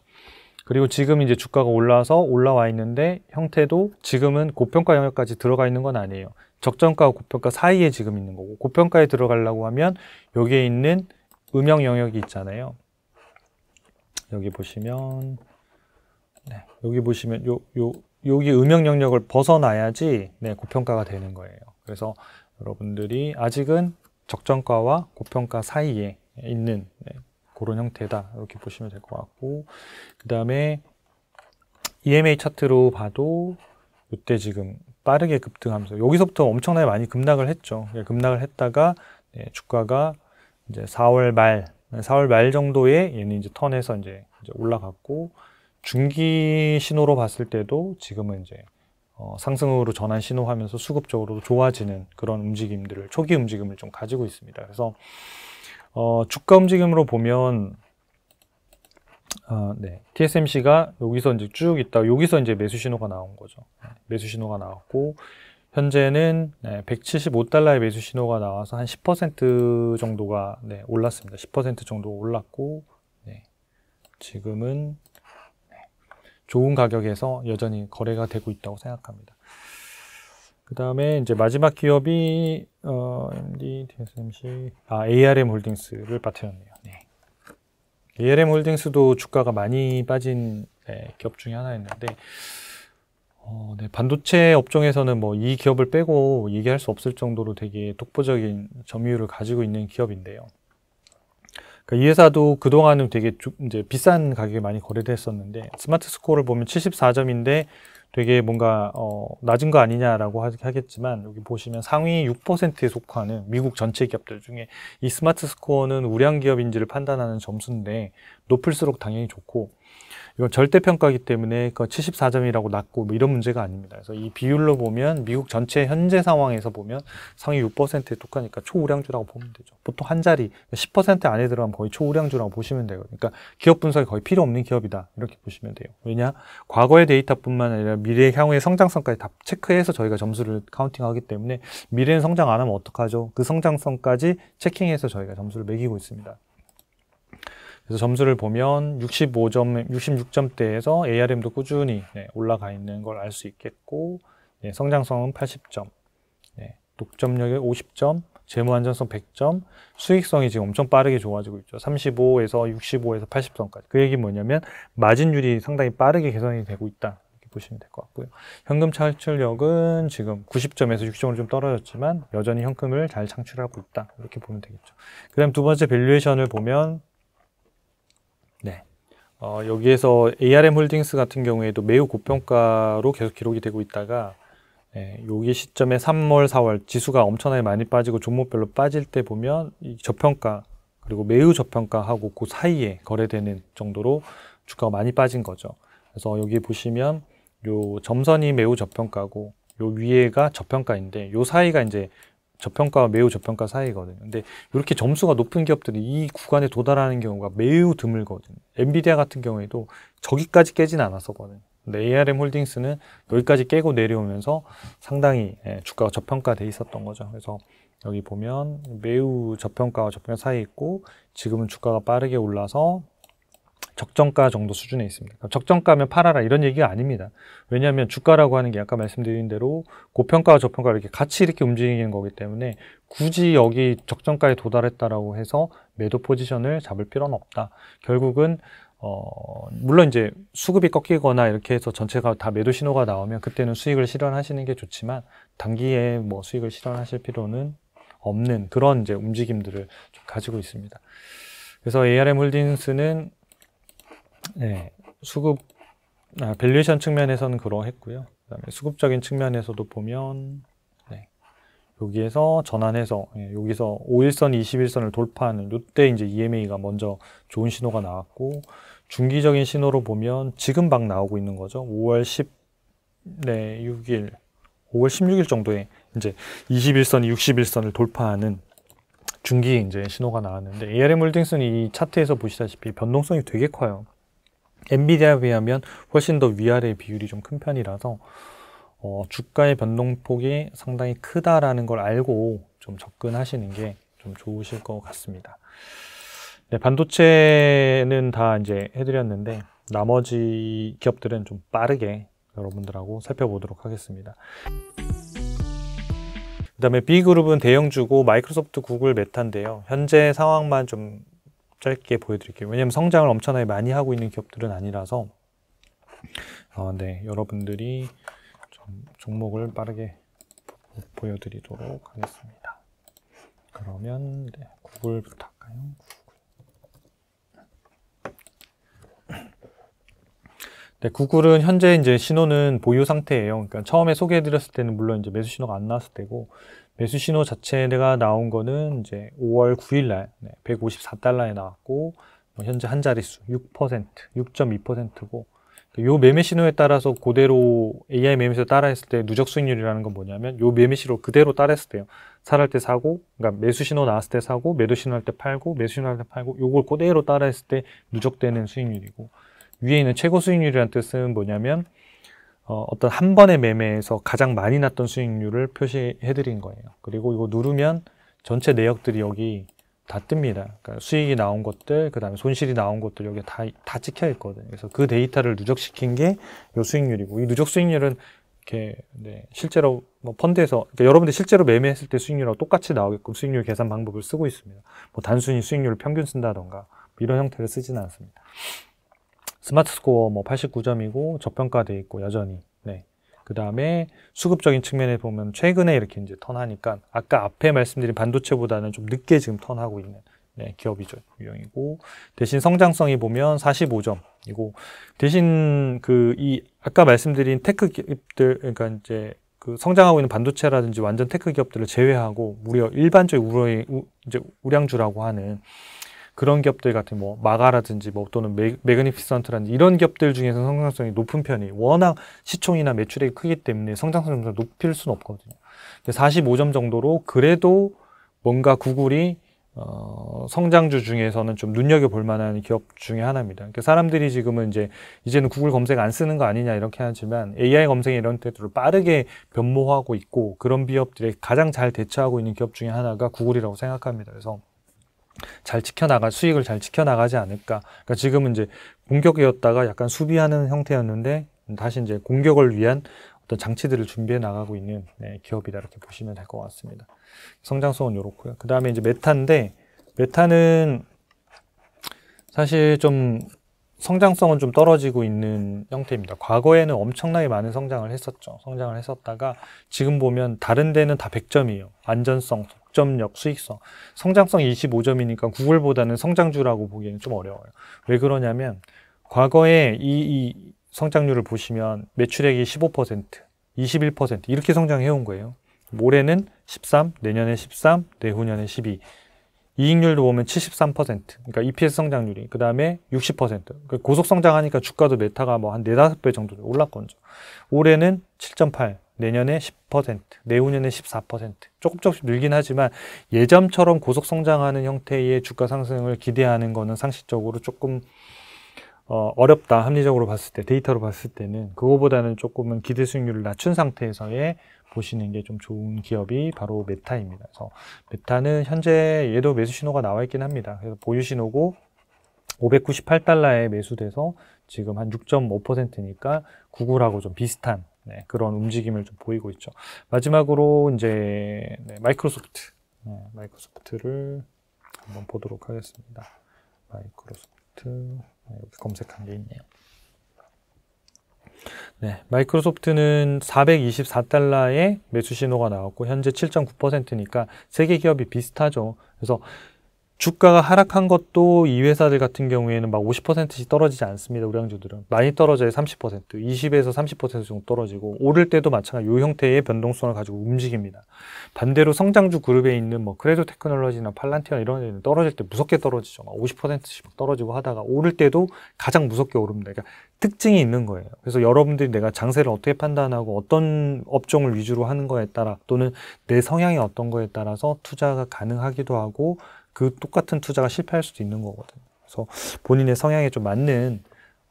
그리고 지금 이제 주가가 올라와 있는데 형태도 지금은 고평가 영역까지 들어가 있는 건 아니에요. 적정가와 고평가 사이에 지금 있는 거고, 고평가에 들어가려고 하면 여기에 있는 음영 영역이 있잖아요. 여기 보시면, 네, 여기 보시면 여기 음영 영역을 벗어나야지 네, 고평가가 되는 거예요. 그래서 여러분들이 아직은 적정가와 고평가 사이에 있는 네, 그런 형태다, 이렇게 보시면 될 것 같고, 그 다음에 EMA 차트로 봐도 이때 지금 빠르게 급등하면서 여기서부터 엄청나게 많이 급락을 했죠. 급락을 했다가 네, 주가가 이제 4월 말 정도에 얘는 이제 턴해서 이제 올라갔고, 중기 신호로 봤을 때도 지금은 이제 상승으로 전환 신호하면서 수급적으로 좋아지는 그런 움직임들을, 초기 움직임을 좀 가지고 있습니다. 그래서 주가 움직임으로 보면 네, TSMC가 여기서 이제 쭉 있다, 여기서 이제 매수 신호가 나온 거죠. 매수 신호가 나왔고, 현재는 175달러의 매수 신호가 나와서 한 10% 정도가 네, 올랐습니다. 10% 정도 올랐고, 네, 지금은 좋은 가격에서 여전히 거래가 되고 있다고 생각합니다. 그 다음에 이제 마지막 기업이 MD, TSMC, ARM 홀딩스를 빠뜨렸네요. 네. ARM 홀딩스도 주가가 많이 빠진 기업 중에 하나였는데, 네, 반도체 업종에서는 뭐 이 기업을 빼고 얘기할 수 없을 정도로 되게 독보적인 점유율을 가지고 있는 기업인데요. 그러니까 이 회사도 그동안은 되게 이제 비싼 가격에 많이 거래됐었는데, 스마트 스코어를 보면 74점인데 되게 뭔가 낮은 거 아니냐라고 하겠지만, 여기 보시면 상위 6%에 속하는 미국 전체 기업들 중에 이 스마트 스코어는 우량 기업인지를 판단하는 점수인데, 높을수록 당연히 좋고, 이건 절대평가이기 때문에 그 74점이라고 낮고 뭐 이런 문제가 아닙니다. 그래서 이 비율로 보면 미국 전체 현재 상황에서 보면 상위 6%에 속하니까 초우량주라고 보면 되죠. 보통 한 자리 10% 안에 들어가면 거의 초우량주라고 보시면 되거든요. 그러니까 기업 분석이 거의 필요 없는 기업이다, 이렇게 보시면 돼요. 왜냐? 과거의 데이터뿐만 아니라 미래 향후의 성장성까지 다 체크해서 저희가 점수를 카운팅하기 때문에, 미래는 성장 안 하면 어떡하죠? 그 성장성까지 체킹해서 저희가 점수를 매기고 있습니다. 그래서 점수를 보면 66점대에서 ARM도 꾸준히 올라가 있는 걸 알 수 있겠고, 성장성은 80점, 독점력이 50점, 재무 안전성 100점, 수익성이 지금 엄청 빠르게 좋아지고 있죠. 35에서 65에서 80점까지. 그 얘기 뭐냐면 마진율이 상당히 빠르게 개선이 되고 있다, 이렇게 보시면 될 것 같고요. 현금 창출력은 지금 90점에서 60점으로 좀 떨어졌지만 여전히 현금을 잘 창출하고 있다, 이렇게 보면 되겠죠. 그 다음 두 번째 밸류에이션을 보면, 여기에서 ARM 홀딩스 같은 경우에도 매우 고평가로 계속 기록이 되고 있다가, 여기 시점에 3월, 4월 지수가 엄청나게 많이 빠지고 종목별로 빠질 때 보면 이 저평가, 그리고 매우 저평가하고 그 사이에 거래되는 정도로 주가가 많이 빠진 거죠. 그래서 여기 보시면 요 점선이 매우 저평가고 요 위에가 저평가인데, 요 사이가 이제 저평가와 매우 저평가 사이거든요. 근데 이렇게 점수가 높은 기업들이 이 구간에 도달하는 경우가 매우 드물거든요. 엔비디아 같은 경우에도 저기까지 깨진 않았었거든요. 근데 ARM 홀딩스는 여기까지 깨고 내려오면서 상당히 주가가 저평가돼 있었던 거죠. 그래서 여기 보면 매우 저평가와 저평가 사이에 있고, 지금은 주가가 빠르게 올라서 적정가 정도 수준에 있습니다. 적정가면 팔아라, 이런 얘기가 아닙니다. 왜냐하면 주가라고 하는 게 아까 말씀드린 대로 고평가와 저평가가 이렇게 같이 이렇게 움직이는 거기 때문에 굳이 여기 적정가에 도달했다라고 해서 매도 포지션을 잡을 필요는 없다. 결국은 물론 이제 수급이 꺾이거나 이렇게 해서 전체가 다 매도 신호가 나오면 그때는 수익을 실현하시는 게 좋지만, 단기에 뭐 수익을 실현하실 필요는 없는 그런 이제 움직임들을 좀 가지고 있습니다. 그래서 ARM 홀딩스는 밸류에이션 측면에서는 그러했고요. 그다음에 수급적인 측면에서도 보면 여기에서 전환해서 여기서 5일선, 21선을 돌파하는 이때 이제 EMA가 먼저 좋은 신호가 나왔고, 중기적인 신호로 보면 지금 막 나오고 있는 거죠. 5월 16일 정도에 이제 21선이 61선을 돌파하는 중기 이제 신호가 나왔는데 ARM 홀딩스는 이 차트에서 보시다시피 변동성이 되게 커요. 엔비디아에 비하면 훨씬 더 위아래 비율이 좀 큰 편이라서 주가의 변동폭이 상당히 크다라는 걸 알고 좀 접근하시는 게 좀 좋으실 것 같습니다. 네, 반도체는 다 이제 해드렸는데 나머지 기업들은 좀 빠르게 여러분들하고 살펴보도록 하겠습니다. 그 다음에 B그룹은 대형주고 마이크로소프트, 구글, 메타인데요. 현재 상황만 좀 짧게 보여드릴게요. 왜냐하면 성장을 엄청나게 많이 하고 있는 기업들은 아니라서 네, 여러분들이 좀 종목을 빠르게 보여드리도록 하겠습니다. 그러면 네, 구글부터 할까요? 네, 구글은 현재 이제 신호는 보유 상태예요. 그러니까 처음에 소개해드렸을 때는 물론 이제 매수 신호가 안 나왔을 때고, 매수 신호 자체가 나온 거는 이제 5월 9일 날 154달러에 나왔고, 현재 한 자릿수 6%, 6.2%고, 요 매매 신호에 따라서 그대로 AI 매매에서 따라했을 때 누적 수익률이라는 건 뭐냐면 요 매매 신호 그대로 따라했을 때요. 살할 때 사고, 그러니까 매수 신호 나왔을 때 사고, 매도 신호 할 때 팔고, 매수 신호 할 때 팔고, 요걸 그대로 따라했을 때 누적되는 수익률이고, 위에 있는 최고 수익률이라는 뜻은 뭐냐면 어떤 한 번의 매매에서 가장 많이 났던 수익률을 표시해 드린 거예요. 그리고 이거 누르면 전체 내역들이 여기 다 뜹니다. 그러니까 수익이 나온 것들, 그 다음에 손실이 나온 것들 여기 다 찍혀 있거든요. 그래서 그 데이터를 누적시킨 게 이 수익률이고, 이 누적 수익률은 이렇게 실제로 뭐 펀드에서, 그러니까 여러분들 실제로 매매했을 때 수익률하고 똑같이 나오게끔 수익률 계산 방법을 쓰고 있습니다. 뭐 단순히 수익률을 평균 쓴다던가 이런 형태를 쓰지는 않습니다. 스마트 스코어 뭐 89점이고 저평가돼 있고 여전히. 네. 그 다음에 수급적인 측면에 보면 최근에 이렇게 이제 턴하니까 아까 앞에 말씀드린 반도체보다는 좀 늦게 지금 턴하고 있는 기업이죠. 유형이고, 대신 성장성이 보면 45점이고, 대신 아까 말씀드린 테크 기업들, 그러니까 이제 그 성장하고 있는 반도체라든지 완전 테크 기업들을 제외하고 무려 일반적인 이제 우량주라고 하는 그런 기업들 같은 뭐 마가라든지 뭐 또는 매그니피선트라든지 이런 기업들 중에서 성장성이 높은 편이, 워낙 시총이나 매출액이 크기 때문에 성장성이 높일 수는 없거든요. 45점 정도로 그래도 뭔가 구글이 성장주 중에서는 좀 눈여겨볼 만한 기업 중에 하나입니다. 그러니까 사람들이 지금은 이제는 구글 검색 안 쓰는 거 아니냐 이렇게 하지만 AI 검색 이런 것들을 빠르게 변모하고 있고, 그런 기업들에 가장 잘 대처하고 있는 기업 중에 하나가 구글이라고 생각합니다. 그래서 수익을 잘 지켜나가지 않을까. 그러니까 지금은 이제 공격이었다가 약간 수비하는 형태였는데 다시 이제 공격을 위한 어떤 장치들을 준비해 나가고 있는 기업이다, 이렇게 보시면 될 것 같습니다. 성장성은 이렇고요. 그 다음에 이제 메타인데, 메타는 사실 좀 성장성은 좀 떨어지고 있는 형태입니다. 과거에는 엄청나게 많은 성장을 했었죠. 성장을 했었다가 지금 보면 다른 데는 다 100점이에요. 안전성, 독점력, 수익성. 성장성이 25점이니까 구글보다는 성장주라고 보기에는 좀 어려워요. 왜 그러냐면 과거에 이 성장률을 보시면 매출액이 15%, 21% 이렇게 성장해온 거예요. 올해는 13, 내년에 13, 내후년에 12. 이익률도 보면 73%, 그러니까 EPS 성장률이, 그 다음에 60%. 고속 성장하니까 주가도 메타가 뭐 한 4, 5배 정도 올랐거든요. 올해는 7.8, 내년에 10%, 내후년에 14%. 조금씩 늘긴 하지만 예전처럼 고속 성장하는 형태의 주가 상승을 기대하는 거는 상식적으로 조금 어렵다. 합리적으로 봤을 때, 데이터로 봤을 때는 그거보다는 조금은 기대 수익률을 낮춘 상태에서의 보시는 게 좀 좋은 기업이 바로 메타입니다. 그래서 메타는 현재 얘도 매수 신호가 나와 있긴 합니다. 그래서 보유 신호고 598달러에 매수돼서 지금 한 6.5%니까 구글하고 좀 비슷한 그런 움직임을 좀 보이고 있죠. 마지막으로 이제 마이크로소프트를 한번 보도록 하겠습니다. 마이크로소프트 여기 검색한 게 있네요. 마이크로소프트는 424달러에 매수 신호가 나왔고 현재 7.9%니까 세 개 기업이 비슷하죠. 그래서 주가가 하락한 것도 이 회사들 같은 경우에는 막 50%씩 떨어지지 않습니다. 우량주들은 많이 떨어져야 30%, 20에서 30% 정도 떨어지고, 오를 때도 마찬가지 이 형태의 변동성을 가지고 움직입니다. 반대로 성장주 그룹에 있는 뭐 크레도 테크놀로지나 팔란티아 이런 데는 떨어질 때 무섭게 떨어지죠. 막 50%씩 떨어지고 하다가 오를 때도 가장 무섭게 오릅니다. 그러니까 특징이 있는 거예요. 그래서 여러분들이 내가 장세를 어떻게 판단하고 어떤 업종을 위주로 하는 거에 따라 또는 내 성향이 어떤 거에 따라서 투자가 가능하기도 하고 그 똑같은 투자가 실패할 수도 있는 거거든요. 그래서 본인의 성향에 좀 맞는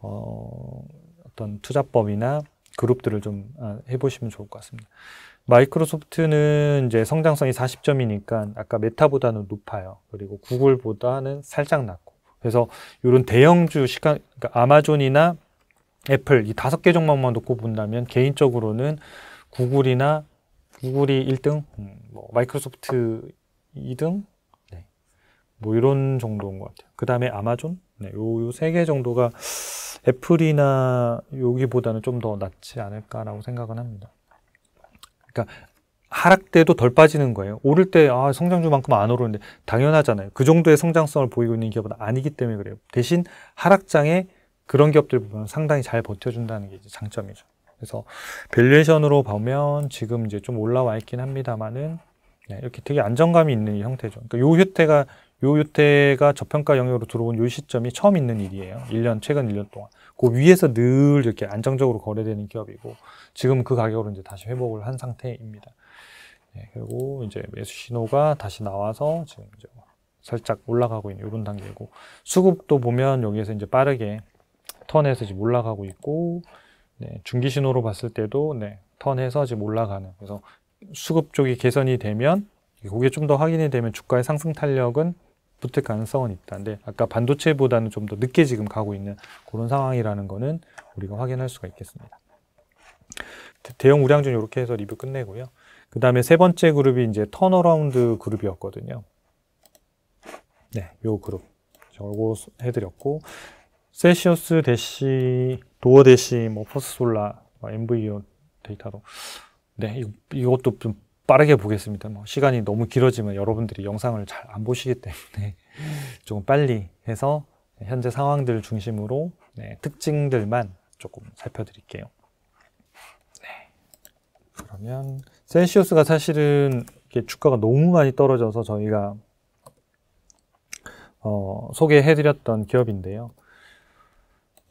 어떤 투자법이나 그룹들을 좀 해보시면 좋을 것 같습니다. 마이크로소프트는 이제 성장성이 40점이니까 아까 메타보다는 높아요. 그리고 구글보다는 살짝 낮고. 그래서 이런 대형주 그러니까 아마존이나 애플 이 5개 종목만 놓고 본다면 개인적으로는 구글이 1등, 뭐 마이크로소프트 2등, 네. 뭐 이런 정도인 것 같아요. 그 다음에 아마존, 네. 요 3개 정도가 애플이나 여기보다는 좀 더 낫지 않을까라고 생각은 합니다. 그러니까 하락 때도 덜 빠지는 거예요. 오를 때 성장주만큼 안 오르는데 당연하잖아요. 그 정도의 성장성을 보이고 있는 기업은 아니기 때문에 그래요. 대신 하락장에 그런 기업들 보면 상당히 잘 버텨준다는 게 이제 장점이죠. 그래서 밸류에이션으로 보면 지금 이제 좀 올라와 있긴 합니다만은 네, 이렇게 되게 안정감이 있는 이 형태죠. 그러니까 요 휴태가 저평가 영역으로 들어온 요 시점이 처음 있는 일이에요. 최근 1년 동안. 그 위에서 늘 이렇게 안정적으로 거래되는 기업이고 지금 그 가격으로 이제 다시 회복을 한 상태입니다. 네, 그리고 이제 매수 신호가 다시 나와서 지금 이제 살짝 올라가고 있는 이런 단계고 수급도 보면 여기에서 이제 빠르게 턴해서 지금 올라가고 있고 네, 중기 신호로 봤을 때도 네, 턴해서 지금 올라가는 그래서 수급 쪽이 개선이 되면 그게 좀 더 확인이 되면 주가의 상승 탄력은 붙을 가능성은 있다. 근데 아까 반도체보다는 좀 더 늦게 지금 가고 있는 그런 상황이라는 거는 우리가 확인할 수가 있겠습니다. 대형 우량주는 이렇게 해서 리뷰 끝내고요. 그 다음에 세 번째 그룹이 이제 턴어라운드 그룹이었거든요. 네, 요 그룹. 저거 해드렸고, 셀시어스, 대시, 도어 대시, 뭐 퍼스솔라, MVO 데이터도. 네, 이것도 좀 빠르게 보겠습니다. 뭐 시간이 너무 길어지면 여러분들이 영상을 잘 안 보시기 때문에 조금 빨리 해서 현재 상황들 중심으로 네, 특징들만 조금 살펴드릴게요. 네. 그러면 셀시어스가 사실은 이게 주가가 너무 많이 떨어져서 저희가 소개해드렸던 기업인데요.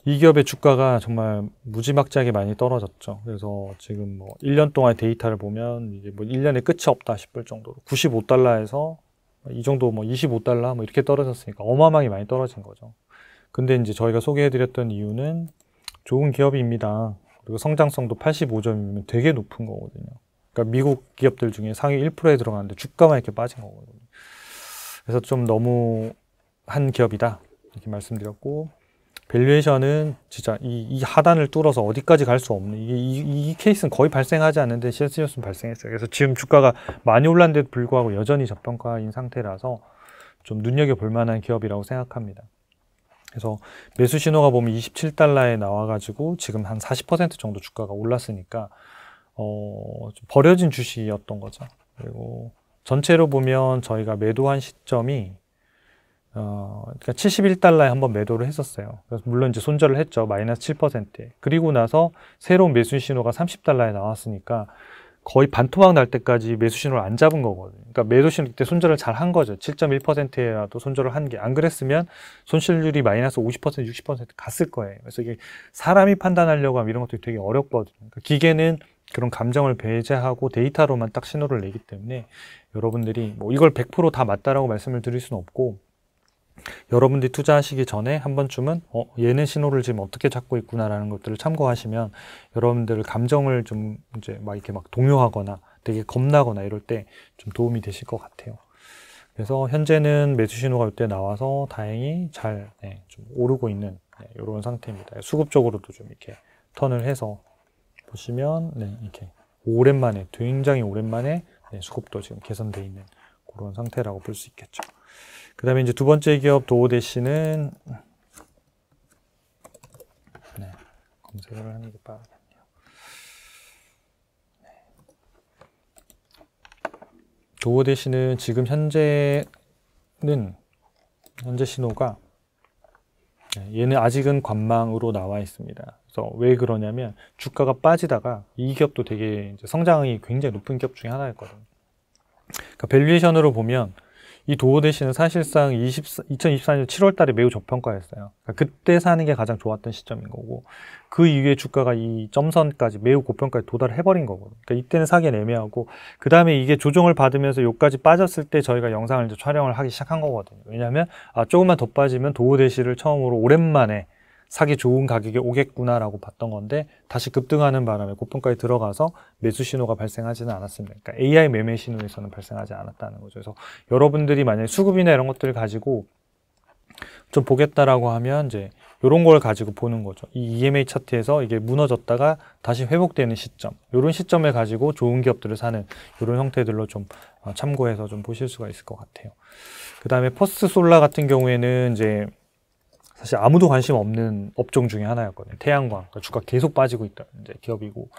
이 기업의 주가가 정말 무지막지하게 많이 떨어졌죠. 그래서 지금 뭐 1년 동안 데이터를 보면 이제 뭐 1년에 끝이 없다 싶을 정도로 95달러에서 이 정도 뭐 25달러 뭐 이렇게 떨어졌으니까 어마어마하게 많이 떨어진 거죠. 근데 이제 저희가 소개해드렸던 이유는 좋은 기업입니다. 그리고 성장성도 85점이면 되게 높은 거거든요. 그러니까 미국 기업들 중에 상위 1%에 들어가는데 주가만 이렇게 빠진 거거든요. 그래서 좀 너무 한 기업이다 이렇게 말씀드렸고 밸류에이션은 진짜 이 하단을 뚫어서 어디까지 갈 수 없는 이 케이스는 거의 발생하지 않는데 셀시어스는 발생했어요. 그래서 지금 주가가 많이 올랐는데도 불구하고 여전히 저평가인 상태라서 좀 눈여겨볼 만한 기업이라고 생각합니다. 그래서 매수 신호가 보면 27달러에 나와가지고 지금 한 40% 정도 주가가 올랐으니까 좀 버려진 주식이었던 거죠. 그리고 전체로 보면 저희가 매도한 시점이 그러니까 71달러에 한번 매도를 했었어요. 그래서 물론 이제 손절을 했죠. 마이너스 7%에. 그리고 나서 새로운 매수 신호가 30달러에 나왔으니까 거의 반토막 날 때까지 매수 신호를 안 잡은 거거든요. 그러니까 매도 신호 때 손절을 잘 한 거죠. 7.1%라도 손절을 한 게. 안 그랬으면 손실률이 마이너스 50%, 60% 갔을 거예요. 그래서 이게 사람이 판단하려고 하면 이런 것들이 되게 어렵거든요. 그러니까 기계는 그런 감정을 배제하고 데이터로만 딱 신호를 내기 때문에 여러분들이 뭐 이걸 100% 다 맞다라고 말씀을 드릴 수는 없고 여러분들이 투자하시기 전에 한 번쯤은 얘는 신호를 지금 어떻게 잡고 있구나라는 것들을 참고하시면 여러분들 감정을 좀 이제 막 이렇게 막 동요하거나 되게 겁나거나 이럴 때 좀 도움이 되실 것 같아요. 그래서 현재는 매수 신호가 이때 나와서 다행히 잘 좀 오르고 있는 이런 상태입니다. 수급적으로도 좀 이렇게 턴을 해서 보시면 이렇게 오랜만에 굉장히 오랜만에 수급도 지금 개선되어 있는 그런 상태라고 볼 수 있겠죠. 그 다음에 이제 두 번째 기업 도어대시는 검색을 하는 게 빠르겠네요. 도어대시는 지금 현재 신호가 얘는 아직은 관망으로 나와 있습니다. 그래서 왜 그러냐면 주가가 빠지다가 이 기업도 되게 이제 성장이 굉장히 높은 기업 중에 하나였거든요. 그러니까 밸류에이션으로 보면 이 도어 대시는 사실상 2024년 7월 달에 매우 저평가였어요. 그러니까 그때 사는 게 가장 좋았던 시점인 거고, 그 이후에 주가가 이 점선까지 매우 고평가에 도달을 해버린 거거든요. 그러니까 이때는 사기엔 애매하고, 그 다음에 이게 조정을 받으면서 여기까지 빠졌을 때 저희가 영상을 이제 촬영을 하기 시작한 거거든요. 왜냐하면 조금만 더 빠지면 도어 대시를 처음으로 오랜만에 사기 좋은 가격에 오겠구나라고 봤던 건데, 다시 급등하는 바람에 고평가에 들어가서 매수 신호가 발생하지는 않았습니다. 그러니까 AI 매매 신호에서는 발생하지 않았다는 거죠. 그래서 여러분들이 만약에 수급이나 이런 것들을 가지고 좀 보겠다라고 하면 이제 이런 걸 가지고 보는 거죠. 이 EMA 차트에서 이게 무너졌다가 다시 회복되는 시점, 이런 시점에 가지고 좋은 기업들을 사는 이런 형태들로 좀 참고해서 좀 보실 수가 있을 것 같아요. 그 다음에 퍼스트 솔라 같은 경우에는 이제 사실 아무도 관심 없는 업종 중에 하나였거든요. 태양광. 그러니까 주가 계속 빠지고 있다. 이제 기업이고.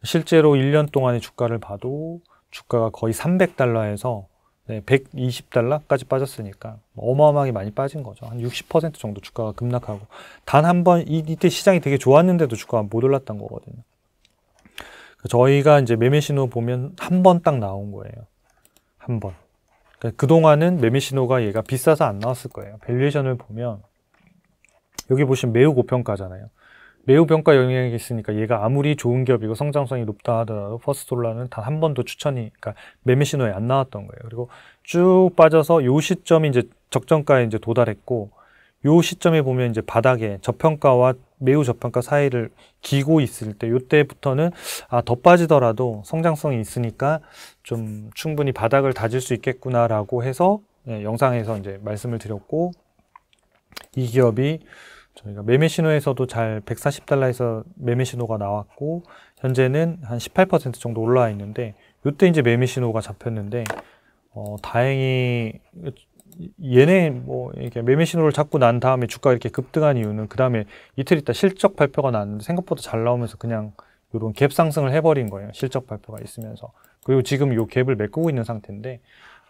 실제로 1년 동안의 주가를 봐도 주가가 거의 300달러에서 120달러까지 빠졌으니까 어마어마하게 많이 빠진 거죠. 한 60% 정도 주가가 급락하고. 단 한 번, 이때 시장이 되게 좋았는데도 주가가 못 올랐던 거거든요. 저희가 이제 매매 신호 보면 한 번 딱 나온 거예요. 한 번. 그러니까 그동안은 매매 신호가 얘가 비싸서 안 나왔을 거예요. 밸류에이션을 보면 여기 보시면 매우 고평가잖아요. 매우 평가 영향이 있으니까 얘가 아무리 좋은 기업이고 성장성이 높다 하더라도 퍼스트솔라는 단 한 번도 그러니까 매매 신호에 안 나왔던 거예요. 그리고 쭉 빠져서 요 시점이 이제 적정가에 이제 도달했고, 요 시점에 보면 이제 바닥에 저평가와 매우 저평가 사이를 기고 있을 때, 요때부터는 더 빠지더라도 성장성이 있으니까 좀 충분히 바닥을 다질 수 있겠구나라고 해서 영상에서 이제 말씀을 드렸고, 이 기업이 저희가 매매 신호에서도 잘 140달러에서 매매 신호가 나왔고, 현재는 한 18% 정도 올라와 있는데, 이때 이제 매매 신호가 잡혔는데, 다행히 얘네 뭐 이렇게 매매 신호를 잡고 난 다음에 주가가 이렇게 급등한 이유는 그 다음에 이틀 있다 실적 발표가 나왔는데 생각보다 잘 나오면서 그냥 이런 갭 상승을 해버린 거예요. 실적 발표가 있으면서. 그리고 지금 이 갭을 메꾸고 있는 상태인데,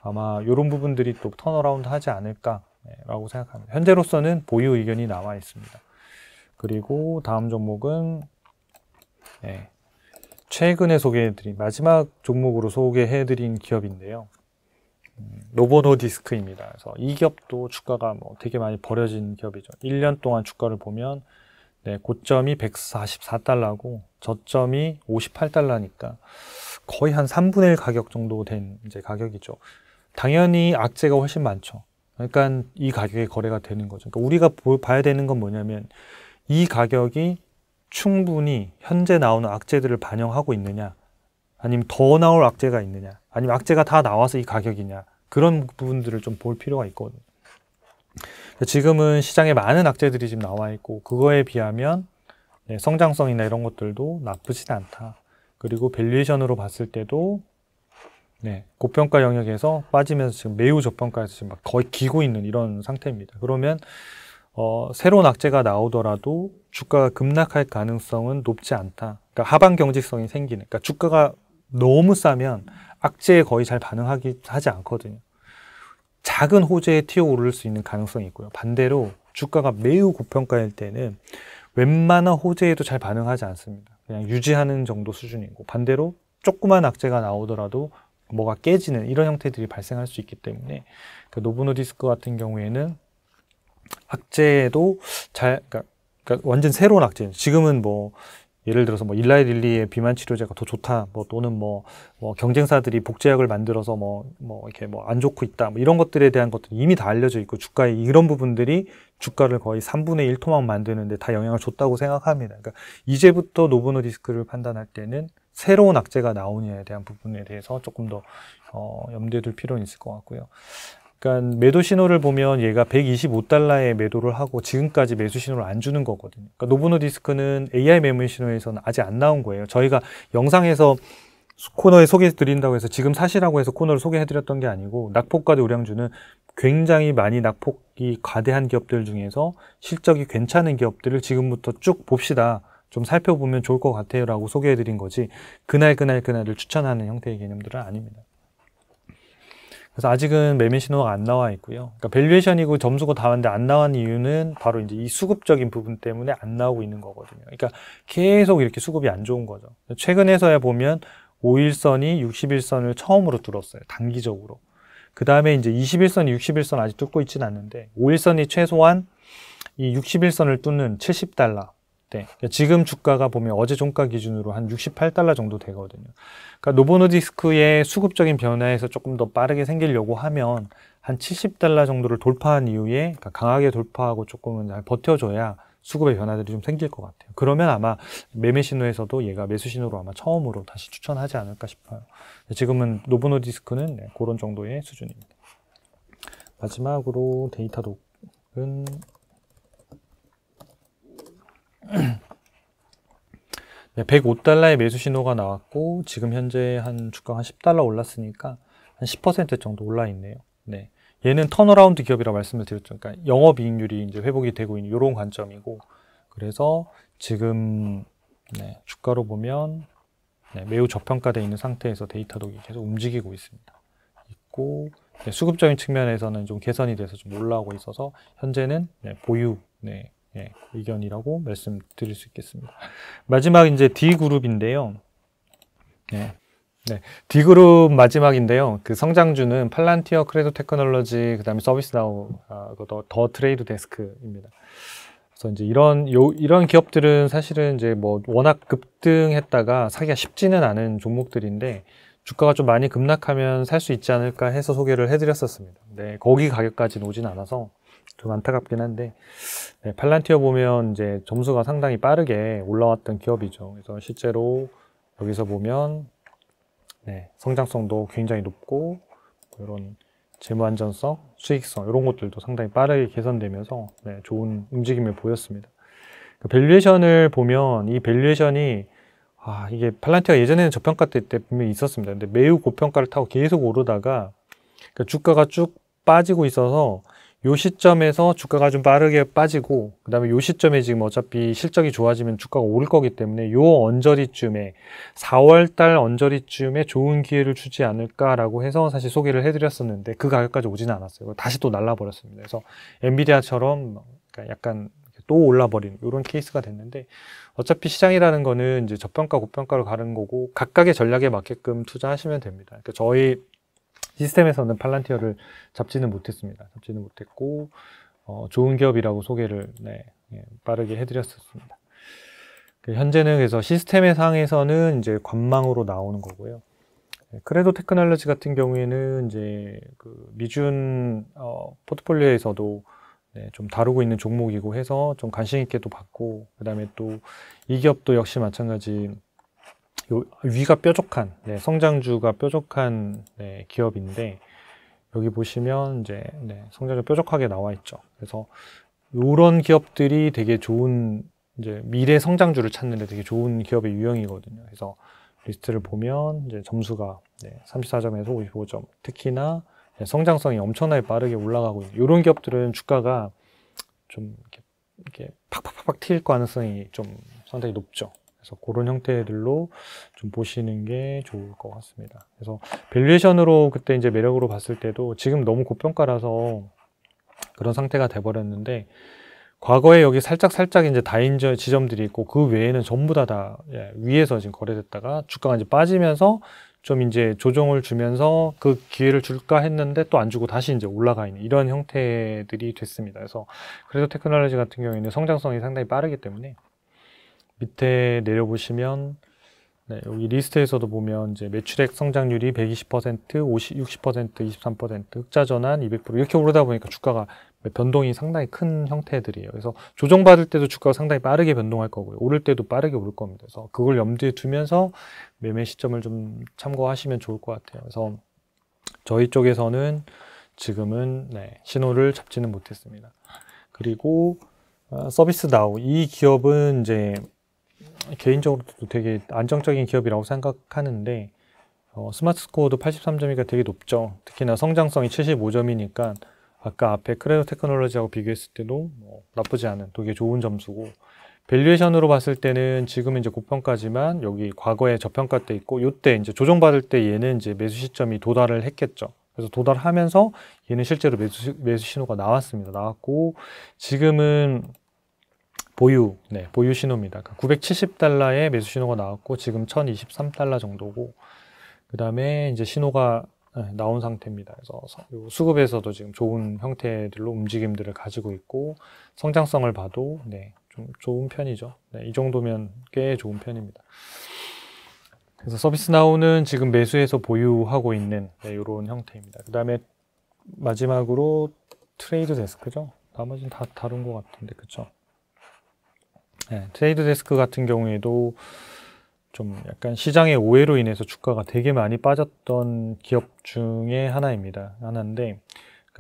아마 이런 부분들이 또 턴어라운드 하지 않을까 라고 생각합니다. 현재로서는 보유 의견이 나와 있습니다. 그리고 다음 종목은 최근에 소개해드린 마지막 종목으로 소개해드린 기업인데요. 노보노디스크입니다. 그래서 이 기업도 주가가 뭐 되게 많이 버려진 기업이죠. 1년 동안 주가를 보면 고점이 144달러고 저점이 58달러니까 거의 한 3분의 1 가격 정도 된 이제 가격이죠. 당연히 악재가 훨씬 많죠. 그러니까 이 가격에 거래가 되는 거죠. 그러니까 우리가 봐야 되는 건 뭐냐면 이 가격이 충분히 현재 나오는 악재들을 반영하고 있느냐, 아니면 더 나올 악재가 있느냐, 아니면 악재가 다 나와서 이 가격이냐, 그런 부분들을 좀 볼 필요가 있거든요. 지금은 시장에 많은 악재들이 지금 나와 있고, 그거에 비하면 성장성이나 이런 것들도 나쁘진 않다. 그리고 밸류에이션으로 봤을 때도 고평가 영역에서 빠지면서 지금 매우 저평가에서 지금 막 거의 기고 있는 이런 상태입니다. 그러면 새로운 악재가 나오더라도 주가가 급락할 가능성은 높지 않다. 그러니까 하방 경직성이 생기는. 그러니까 주가가 너무 싸면 악재에 거의 잘 하지 않거든요. 작은 호재에 튀어오를 수 있는 가능성이 있고요. 반대로 주가가 매우 고평가일 때는 웬만한 호재에도 잘 반응하지 않습니다. 그냥 유지하는 정도 수준이고, 반대로 조그만 악재가 나오더라도 뭐가 깨지는 이런 형태들이 발생할 수 있기 때문에, 그러니까 노보노디스크 같은 경우에는 악재도 그러니까 완전 새로운 악재. 지금은 뭐 예를 들어서 뭐 일라이 릴리의 비만 치료제가 더 좋다, 뭐 또는 뭐 경쟁사들이 복제약을 만들어서 이렇게 안 좋고 있다, 뭐 이런 것들에 대한 것들이 이미 다 알려져 있고, 주가에 이런 부분들이 주가를 거의 3분의 1 토막 만드는데 다 영향을 줬다고 생각합니다. 그러니까 이제부터 노보노디스크를 판단할 때는 새로운 악재가 나오느냐에 대한 부분에 대해서 조금 더 염두에 둘 필요는 있을 것 같고요. 그러니까 매도 신호를 보면 얘가 125달러에 매도를 하고 지금까지 매수 신호를 안 주는 거거든요. 그러니까 노보노디스크는 AI 매매 신호에서는 아직 안 나온 거예요. 저희가 영상에서 코너에 소개해 드린다고 해서 지금 사시라고 해서 코너를 소개해 드렸던 게 아니고, 낙폭과대 우량주는 굉장히 많이 낙폭이 과대한 기업들 중에서 실적이 괜찮은 기업들을 지금부터 쭉 봅시다, 좀 살펴보면 좋을 것 같아요 라고 소개해 드린 거지, 그날을 추천하는 형태의 개념들은 아닙니다. 그래서 아직은 매매 신호가 안 나와 있고요. 그러니까 밸류에이션이고 점수가 다 왔는데 안 나온 이유는 바로 이제 이 수급적인 부분 때문에 안 나오고 있는 거거든요. 그러니까 계속 이렇게 수급이 안 좋은 거죠. 최근에서야 보면 5일선이 60일선을 처음으로 뚫었어요. 단기적으로. 그 다음에 이제 21선이 61선 아직 뚫고 있지는 않는데 5일선이 최소한 이 61선을 뚫는 70달러. 네. 지금 주가가 보면 어제 종가 기준으로 한 68달러 정도 되거든요. 그러니까 노보노디스크의 수급적인 변화에서 조금 더 빠르게 생기려고 하면 한 70달러 정도를 돌파한 이후에 그러니까 강하게 돌파하고 조금은 잘 버텨줘야 수급의 변화들이 좀 생길 것 같아요. 그러면 아마 매매 신호에서도 얘가 매수 신호로 아마 처음으로 다시 추천하지 않을까 싶어요. 지금은 노보노디스크는 네, 그런 정도의 수준입니다. 마지막으로 데이터독은 네, 105달러의 매수 신호가 나왔고 지금 현재 한 주가가 한 10달러 올랐으니까 한 10% 정도 올라 있네요. 네. 얘는 턴어라운드 기업이라고 말씀을 드렸죠. 그러니까 영업이익률이 이제 회복이 되고 있는 이런 관점이고 그래서 지금 네, 주가로 보면 네, 매우 저평가되어 있는 상태에서 데이터독이 계속 움직이고 있습니다. 있고 네, 수급적인 측면에서는 좀 개선이 돼서 좀 올라오고 있어서 현재는 네, 보유 네, 예, 의견이라고 말씀드릴 수 있겠습니다. 마지막 이제 D그룹인데요. 네. 네. D그룹 마지막인데요. 그 성장주는 팔란티어, 크레도 테크놀로지, 그 다음에 서비스나우, 더 트레이드 데스크입니다. 그래서 이제 이런 기업들은 사실은 이제 뭐 워낙 급등했다가 사기가 쉽지는 않은 종목들인데 주가가 좀 많이 급락하면 살 수 있지 않을까 해서 소개를 해드렸었습니다. 네. 거기 가격까지는 오진 않아서 좀 안타깝긴 한데 네, 팔란티어 보면 이제 점수가 상당히 빠르게 올라왔던 기업이죠. 그래서 실제로 여기서 보면 네, 성장성도 굉장히 높고 이런 재무 안전성, 수익성 이런 것들도 상당히 빠르게 개선되면서 네, 좋은 움직임을 보였습니다. 그 밸류에이션을 보면 이 밸류에이션이 이게 팔란티어가 예전에는 저평가 때 분명히 있었습니다. 근데 매우 고평가를 타고 계속 오르다가 그러니까 주가가 쭉 빠지고 있어서 요 시점에서 주가가 좀 빠르게 빠지고 그 다음에 요 시점에 지금 어차피 실적이 좋아지면 주가가 오를 거기 때문에 요 언저리쯤에 4월달 언저리쯤에 좋은 기회를 주지 않을까라고 해서 사실 소개를 해드렸었는데 그 가격까지 오지는 않았어요. 다시 또 날라버렸습니다. 그래서 엔비디아처럼 약간 또 올라버리는 이런 케이스가 됐는데 어차피 시장이라는 거는 이제 저평가 고평가로 가는 거고 각각의 전략에 맞게끔 투자하시면 됩니다. 그러니까 저희 시스템에서는 팔란티어를 잡지는 못했습니다. 잡지는 못했고 좋은 기업이라고 소개를 빠르게 해드렸었습니다. 현재는 그래서 시스템의 상에서는 이제 관망으로 나오는 거고요. 크레도 테크놀로지 같은 경우에는 이제 그 미준 포트폴리오에서도 좀 다루고 있는 종목이고 해서 좀 관심 있게도 봤고 그다음에 또 이 기업도 역시 마찬가지. 위가 뾰족한 성장주가 뾰족한 기업인데 여기 보시면 이제 성장주 뾰족하게 나와 있죠. 그래서 이런 기업들이 되게 좋은 이제 미래 성장주를 찾는 데 되게 좋은 기업의 유형이거든요. 그래서 리스트를 보면 이제 점수가 34점에서 55점, 특히나 성장성이 엄청나게 빠르게 올라가고 있는 이런 기업들은 주가가 좀 이렇게 팍팍팍 튈 가능성이 좀 상당히 높죠. 그래서 그런 형태들로 좀 보시는 게 좋을 것 같습니다. 그래서 밸류에이션으로 그때 이제 매력으로 봤을 때도 지금 너무 고평가라서 그런 상태가 돼버렸는데 과거에 여기 살짝 이제 다인 지점들이 있고 그 외에는 전부 다 위에서 지금 거래됐다가 주가가 이제 빠지면서 좀 이제 조정을 주면서 그 기회를 줄까 했는데 또 안 주고 다시 이제 올라가 있는 이런 형태들이 됐습니다. 그래서 테크놀로지 같은 경우에는 성장성이 상당히 빠르기 때문에 밑에 내려보시면 여기 리스트에서도 보면 이제 매출액 성장률이 120%, 50, 60%, 23%, 흑자 전환 200% 이렇게 오르다 보니까 주가가 변동이 상당히 큰 형태들이에요. 그래서 조정받을 때도 주가가 상당히 빠르게 변동할 거고요. 오를 때도 빠르게 오를 겁니다. 그래서 그걸 염두에 두면서 매매 시점을 좀 참고하시면 좋을 것 같아요. 그래서 저희 쪽에서는 지금은 신호를 잡지는 못했습니다. 그리고 서비스나우 이 기업은 이제 개인적으로도 되게 안정적인 기업이라고 생각하는데 스마트 스코어도 83점이니까 되게 높죠. 특히나 성장성이 75점이니까 아까 앞에 크레도 테크놀로지하고 비교했을 때도 나쁘지 않은 되게 좋은 점수고 밸류에이션으로 봤을 때는 지금은 이제 고평가지만 여기 과거에 저평가 때 있고 이때 이제 조정받을 때 얘는 이제 매수 시점이 도달을 했겠죠. 그래서 도달하면서 얘는 실제로 매수 신호가 나왔고 지금은 보유 신호입니다. 970달러의 매수 신호가 나왔고 지금 1023달러 정도고 그 다음에 이제 신호가 나온 상태입니다. 그래서 수급에서도 지금 좋은 형태들로 움직임들을 가지고 있고 성장성을 봐도 좀 좋은 편이죠. 이 정도면 꽤 좋은 편입니다. 그래서 서비스나우는 지금 매수해서 보유하고 있는 이런 형태입니다. 그 다음에 마지막으로 트레이드 데스크죠. 나머지는 다 다른 것 같은데, 그쵸? 트레이드 데스크 같은 경우에도 좀 약간 시장의 오해로 인해서 주가가 되게 많이 빠졌던 기업 중에 하나인데, 그러니까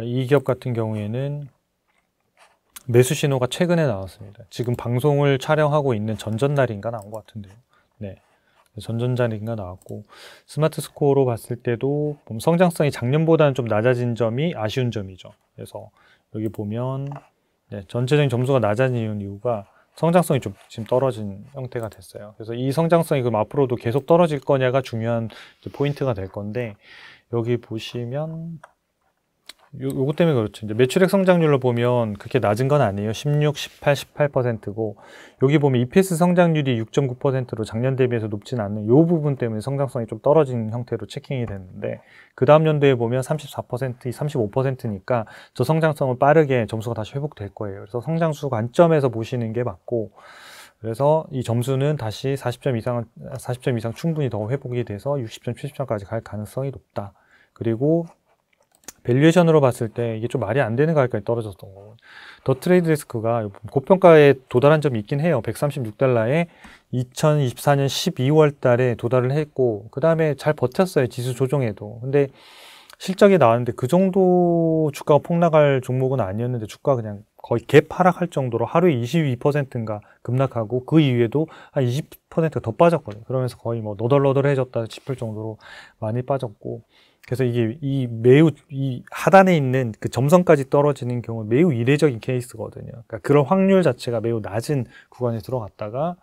이 기업 같은 경우에는 매수 신호가 최근에 나왔습니다. 지금 방송을 촬영하고 있는 전전날인가 나온 것 같은데요. 전전날인가 나왔고, 스마트 스코어로 봤을 때도 성장성이 작년보다는 좀 낮아진 점이 아쉬운 점이죠. 그래서 여기 보면 전체적인 점수가 낮아진 이유가 성장성이 좀 지금 떨어진 형태가 됐어요. 그래서 이 성장성이 그럼 앞으로도 계속 떨어질 거냐가 중요한 포인트가 될 건데, 여기 보시면 요거 때문에 그렇죠. 이제 매출액 성장률로 보면 그렇게 낮은 건 아니에요. 16, 18, 18%고 여기 보면 EPS 성장률이 6.9%로 작년 대비해서 높진 않는 요 부분 때문에 성장성이 좀 떨어진 형태로 체킹이 됐는데, 그 다음 연도에 보면 34%, 35%니까 저 성장성은 빠르게 점수가 다시 회복될 거예요. 그래서 성장수 관점에서 보시는 게 맞고, 그래서 이 점수는 다시 40점 이상 충분히 더 회복이 돼서 60점, 70점까지 갈 가능성이 높다. 그리고 밸류에이션으로 봤을 때 이게 좀 말이 안 되는 가격까지 떨어졌던 거고, 더 트레이드 데스크가 고평가에 도달한 점이 있긴 해요. 136달러에 2024년 12월 달에 도달을 했고, 그 다음에 잘 버텼어요. 지수 조정에도. 근데 실적이 나왔는데 그 정도 주가가 폭락할 종목은 아니었는데 주가가 그냥 거의 개파락할 정도로 하루에 22%인가 급락하고, 그 이후에도 한 20%가 더 빠졌거든요. 그러면서 거의 뭐 너덜너덜해졌다 싶을 정도로 많이 빠졌고, 그래서 이게 매우 하단에 있는 그 점선까지 떨어지는 경우 매우 이례적인 케이스거든요. 그러니까 그런 확률 자체가 매우 낮은 구간에 들어갔다가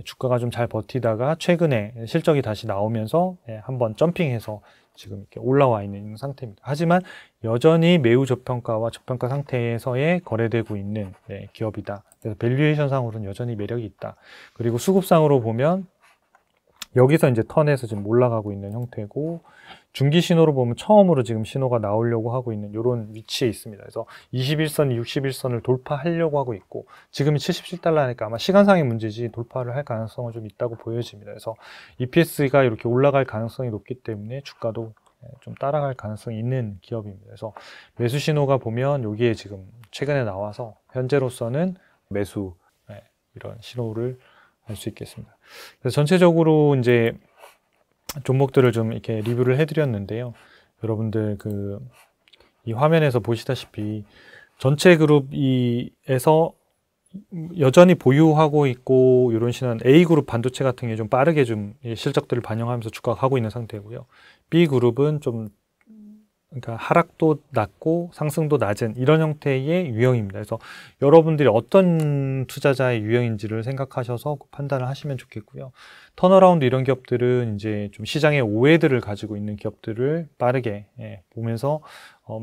주가가 좀 잘 버티다가 최근에 실적이 다시 나오면서 한번 점핑해서 지금 이렇게 올라와 있는 상태입니다. 하지만 여전히 매우 저평가와 저평가 상태에서의 거래되고 있는 기업이다. 그래서 밸류에이션 상으로는 여전히 매력이 있다. 그리고 수급상으로 보면 여기서 이제 턴에서 지금 올라가고 있는 형태고, 중기 신호로 보면 처음으로 지금 신호가 나오려고 하고 있는 이런 위치에 있습니다. 그래서 21선, 61선을 돌파하려고 하고 있고, 지금이 77달러니까 아마 시간상의 문제지 돌파를 할 가능성은 좀 있다고 보여집니다. 그래서 EPS가 이렇게 올라갈 가능성이 높기 때문에 주가도 좀 따라갈 가능성이 있는 기업입니다. 그래서 매수 신호가 보면 여기에 지금 최근에 나와서 현재로서는 매수 이런 신호를 알 수 있겠습니다. 그래서 전체적으로 이제 종목들을 좀 이렇게 리뷰를 해드렸는데요. 여러분들 이 화면에서 보시다시피 전체 그룹에서 여전히 보유하고 있고, 이런 신은 A그룹 반도체 같은 게 좀 빠르게 좀 실적들을 반영하면서 주가가 가고 있는 상태고요. B그룹은 좀 그러니까 하락도 낮고 상승도 낮은 이런 형태의 유형입니다. 그래서 여러분들이 어떤 투자자의 유형인지를 생각하셔서 판단을 하시면 좋겠고요. 턴어라운드 이런 기업들은 이제 좀 시장의 오해들을 가지고 있는 기업들을 빠르게 보면서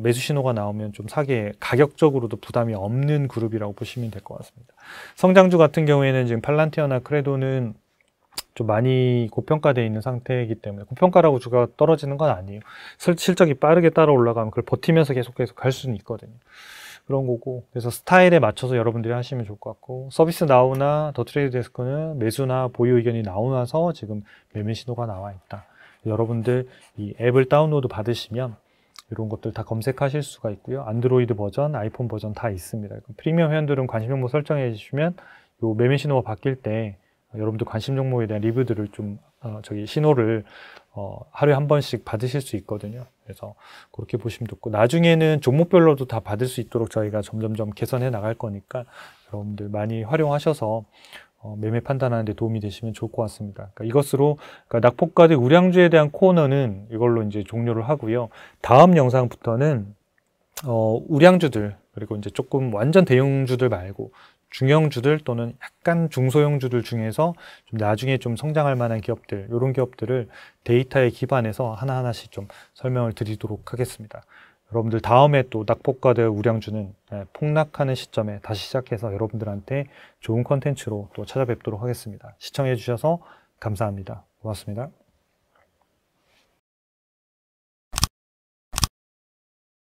매수 신호가 나오면 좀 사기에 가격적으로도 부담이 없는 그룹이라고 보시면 될 것 같습니다. 성장주 같은 경우에는 지금 팔란티어나 크레도는 좀 많이 고평가되어 있는 상태이기 때문에, 고평가라고 주가가 떨어지는 건 아니에요. 실적이 빠르게 따라 올라가면 그걸 버티면서 계속 갈 수는 있거든요. 그런 거고, 그래서 스타일에 맞춰서 여러분들이 하시면 좋을 것 같고, 서비스 나우나 더 트레이드 데스크는 매수나 보유 의견이 나오나서 지금 매매 신호가 나와 있다. 여러분들 이 앱을 다운로드 받으시면 이런 것들 다 검색하실 수가 있고요. 안드로이드 버전, 아이폰 버전 다 있습니다. 프리미엄 회원들은 관심 정보 설정해 주시면 요 매매 신호가 바뀔 때 여러분들 관심 종목에 대한 리뷰들을 좀 신호를 하루에 한 번씩 받으실 수 있거든요. 그래서 그렇게 보시면 좋고, 나중에는 종목별로도 다 받을 수 있도록 저희가 점점점 개선해 나갈 거니까 여러분들 많이 활용하셔서 매매 판단하는 데 도움이 되시면 좋을 것 같습니다. 그러니까 이것으로 낙폭과대 우량주에 대한 코너는 이걸로 이제 종료를 하고요. 다음 영상부터는 우량주들, 그리고 이제 조금 완전 대형주들 말고 중형주들 또는 약간 중소형주들 중에서 좀 나중에 좀 성장할 만한 기업들, 이런 기업들을 데이터에 기반해서 하나하나씩 좀 설명을 드리도록 하겠습니다. 여러분들 다음에 또 낙폭과대 우량주는 폭락하는 시점에 다시 시작해서 여러분들한테 좋은 컨텐츠로 또 찾아뵙도록 하겠습니다. 시청해 주셔서 감사합니다. 고맙습니다.